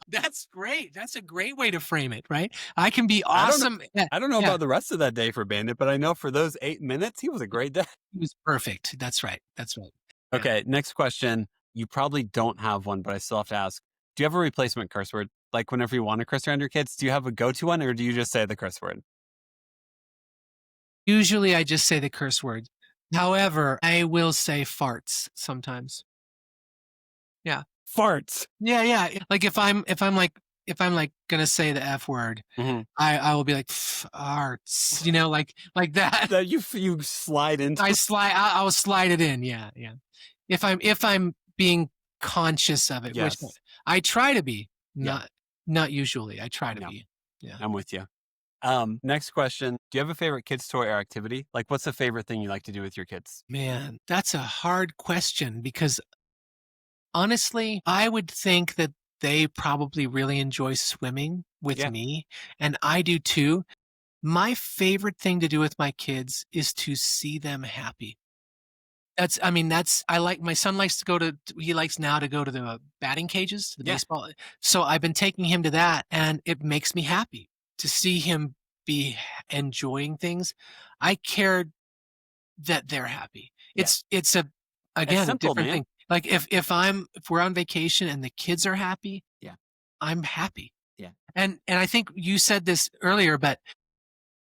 That's great. That's a great way to frame it, right? I can be awesome. I don't know about the rest of that day for Bandit, but I know for those 8 minutes, he was a great dad. He was perfect. That's right. That's right. Okay, next question. You probably don't have one, but I still have to ask. Do you have a replacement curse word? Like whenever you want to curse around your kids, do you have a go-to one or do you just say the curse word? Usually I just say the curse word. However, I will say farts sometimes. Yeah. Farts. Yeah. Like if I'm like gonna say the F word, I will be like farts, like that. That you slide into. I'll slide it in. Yeah. If I'm being conscious of it, Yes. which I try to be, not usually. I try to be. Yeah. I'm with you. Next question. Do you have a favorite kids toy or activity? Like what's the favorite thing you like to do with your kids? Man, that's a hard question, because honestly, I would think that they probably really enjoy swimming with me, and I do too. My favorite thing to do with my kids is to see them happy. My son likes he likes now to go to the batting cages, the baseball. So I've been taking him to that, and it makes me happy to see him be enjoying things. I care that they're happy. It's a, again, simple, different man. thing. Like if we're on vacation and the kids are happy, Yeah. I'm happy. Yeah. And I think you said this earlier, but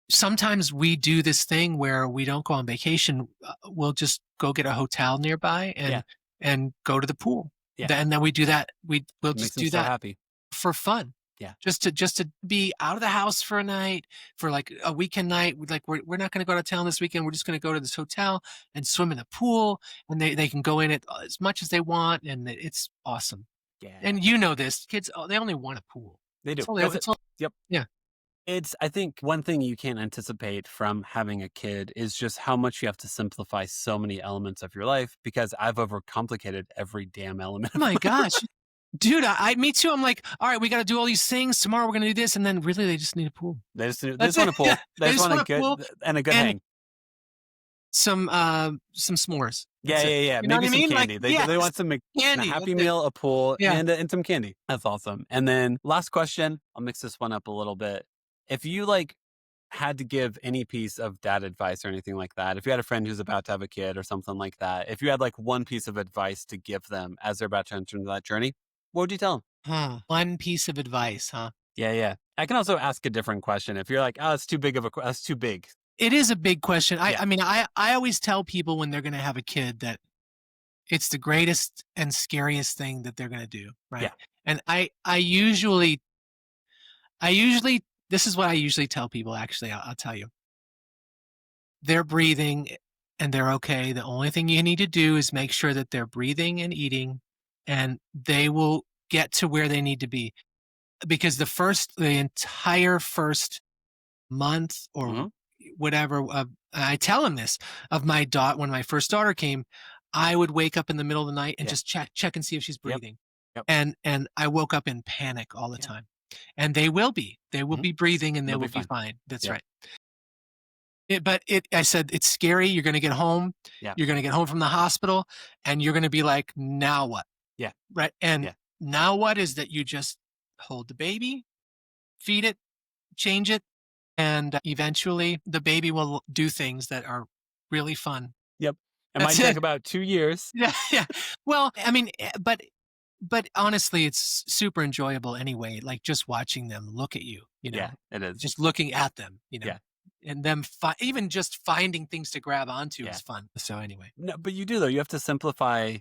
sometimes we do this thing where we don't go on vacation. We'll just go get a hotel nearby and go to the pool. Yeah. And then we do that. We'll Makes just them do so that happy. for fun. Yeah. Just to be out of the house for a night, for like a weekend night. Like we're not going to go to town this weekend. We're just going to go to this hotel and swim in the pool, and they can go in it as much as they want, and it's awesome. Yeah. And you know this, kids, they only want a pool. They do. Yep. Yeah. I think one thing you can't anticipate from having a kid is just how much you have to simplify so many elements of your life, because I've overcomplicated every damn element. Oh my gosh. Dude, me too. I'm like, all right, we got to do all these things. Tomorrow we're going to do this. And then really they just need a pool. They just want a pool. Yeah, they just want a good pool and a good hang. Some s'mores. Yeah. You know Maybe what I mean? some candy. Like, they want some candy. a Happy Meal, a pool, Yeah. and some candy. That's awesome. And then last question, I'll mix this one up a little bit. If you had to give any piece of dad advice or anything like that, if you had a friend who's about to have a kid or something like that, if you had one piece of advice to give them as they're about to enter into that journey, what would you tell them? One piece of advice, huh? Yeah. I can also ask a different question. If you're like, oh, it's too big that's too big. It is a big question. I mean, I always tell people when they're going to have a kid that it's the greatest and scariest thing that they're going to do. Right. Yeah. And I usually, this is what I usually tell people, actually. I'll tell you. They're breathing and they're okay. The only thing you need to do is make sure that they're breathing and eating, and they will get to where they need to be. Because the entire first month or whatever, I tell them this, of my when my first daughter came, I would wake up in the middle of the night and just check and see if she's breathing. Yep. And I woke up in panic all the time. And they will be breathing and they will be fine. That's right. I said, it's scary. You're going to get home. Yeah. You're going to get home from the hospital and you're going to be like, now what? Yeah. Right. And now what is that you just hold the baby, feed it, change it, and eventually the baby will do things that are really fun. Yep. It might take about 2 years. Yeah. Well, I mean, but honestly, it's super enjoyable anyway. Like just watching them look at you, Yeah, it is. Just looking at them, Yeah. And them even just finding things to grab onto is fun. So anyway. No, but you do though. You have to simplify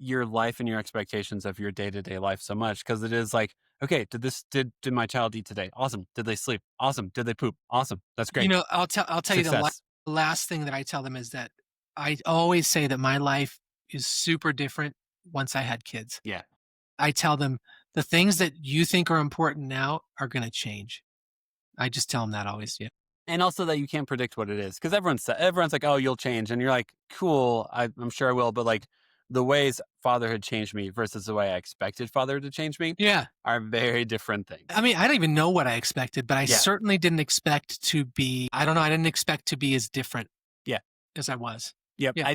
your life and your expectations of your day-to-day life so much, because it is like, okay, did my child eat today? Awesome. Did they sleep? Awesome. Did they poop? Awesome. That's great. I'll tell you the last thing that I tell them is that I always say that my life is super different once I had kids. Yeah. I tell them the things that you think are important now are going to change. I just tell them that always. Yeah. And also that you can't predict what it is, because everyone's like, oh, you'll change. And you're like, cool, I'm sure I will. But the ways fatherhood changed me versus the way I expected fatherhood to change me are very different things. I mean, I don't even know what I expected, but I certainly didn't expect to be, I didn't expect to be as different as I was. Yep. Yeah.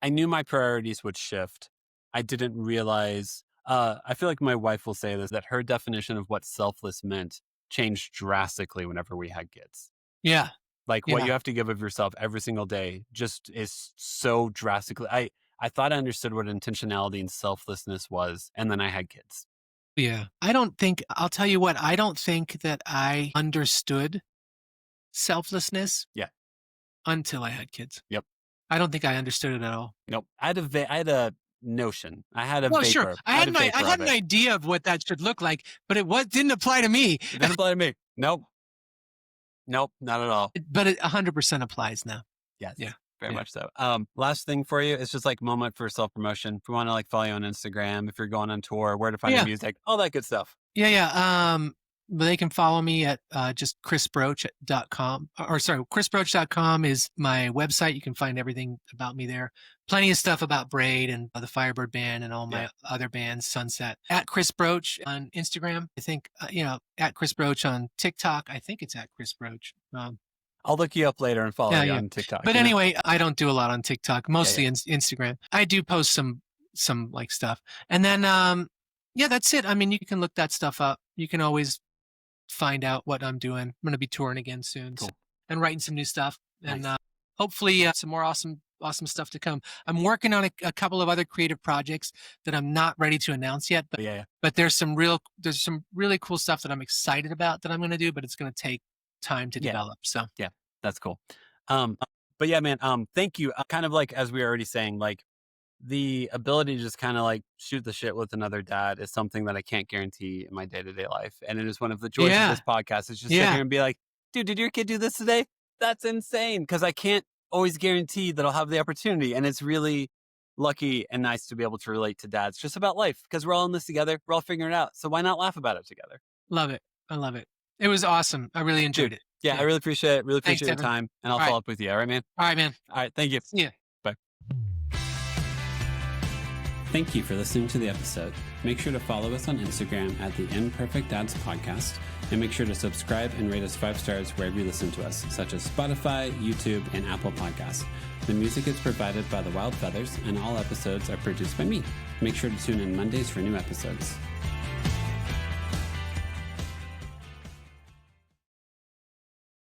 I knew my priorities would shift. I didn't realize, I feel like my wife will say this, that her definition of what selfless meant changed drastically whenever we had kids. Yeah. What you have to give of yourself every single day just is so drastically. I thought I understood what intentionality and selflessness was, and then I had kids. Yeah. I'll tell you what, I don't think that I understood selflessness until I had kids. Yep. I don't think I understood it at all. Nope. I had a notion. I had a vapor. Sure. I had an idea of what that should look like, but it didn't apply to me. It didn't apply to me. Nope, not at all. But it 100% applies now. Yes. Yeah. Very much so. Last thing for you is just moment for self-promotion. If you want to follow you on Instagram, if you're going on tour, where to find your music, all that good stuff. Yeah. But they can follow me at just chrisbroach.com. chrisbroach.com is my website. You can find everything about me there. Plenty of stuff about Braid and the Firebird Band and all my other bands, Sunset. At Chris Broach on Instagram. I think, at Chris Broach on TikTok. I think it's at Chris Broach. I'll look you up later and follow you on TikTok. But anyway, I don't do a lot on TikTok, mostly Instagram. I do post some stuff. And then, that's it. I mean, you can look that stuff up. You can always find out what I'm doing. I'm going to be touring again soon and writing some new stuff. Nice. And hopefully some more awesome stuff to come. I'm working on a couple of other creative projects that I'm not ready to announce yet, but there's some really cool stuff that I'm excited about that I'm going to do, but it's going to take time to develop. So yeah, that's cool. But yeah, man, thank you. Kind of like, as we were already saying, like the ability to just kind of like shoot the shit with another dad is something that I can't guarantee in my day-to-day life. And it is one of the joys of this podcast is just sit here and be like, dude, did your kid do this today? That's insane. Cause I can't always guarantee that I'll have the opportunity. And it's really lucky and nice to be able to relate to dads just about life, because we're all in this together. We're all figuring it out. So why not laugh about it together? Love it. I love it. It was awesome. I really enjoyed it. Yeah, I really appreciate it. Really appreciate your Thanks, time. And I'll follow up with you. All right, man? All right, man. All right. Thank you. Yeah. Bye. Thank you for listening to the episode. Make sure to follow us on Instagram at the Imperfect Dads Podcast, and make sure to subscribe and rate us 5 stars wherever you listen to us, such as Spotify, YouTube, and Apple Podcasts. The music is provided by The Wild Feathers, and all episodes are produced by me. Make sure to tune in Mondays for new episodes.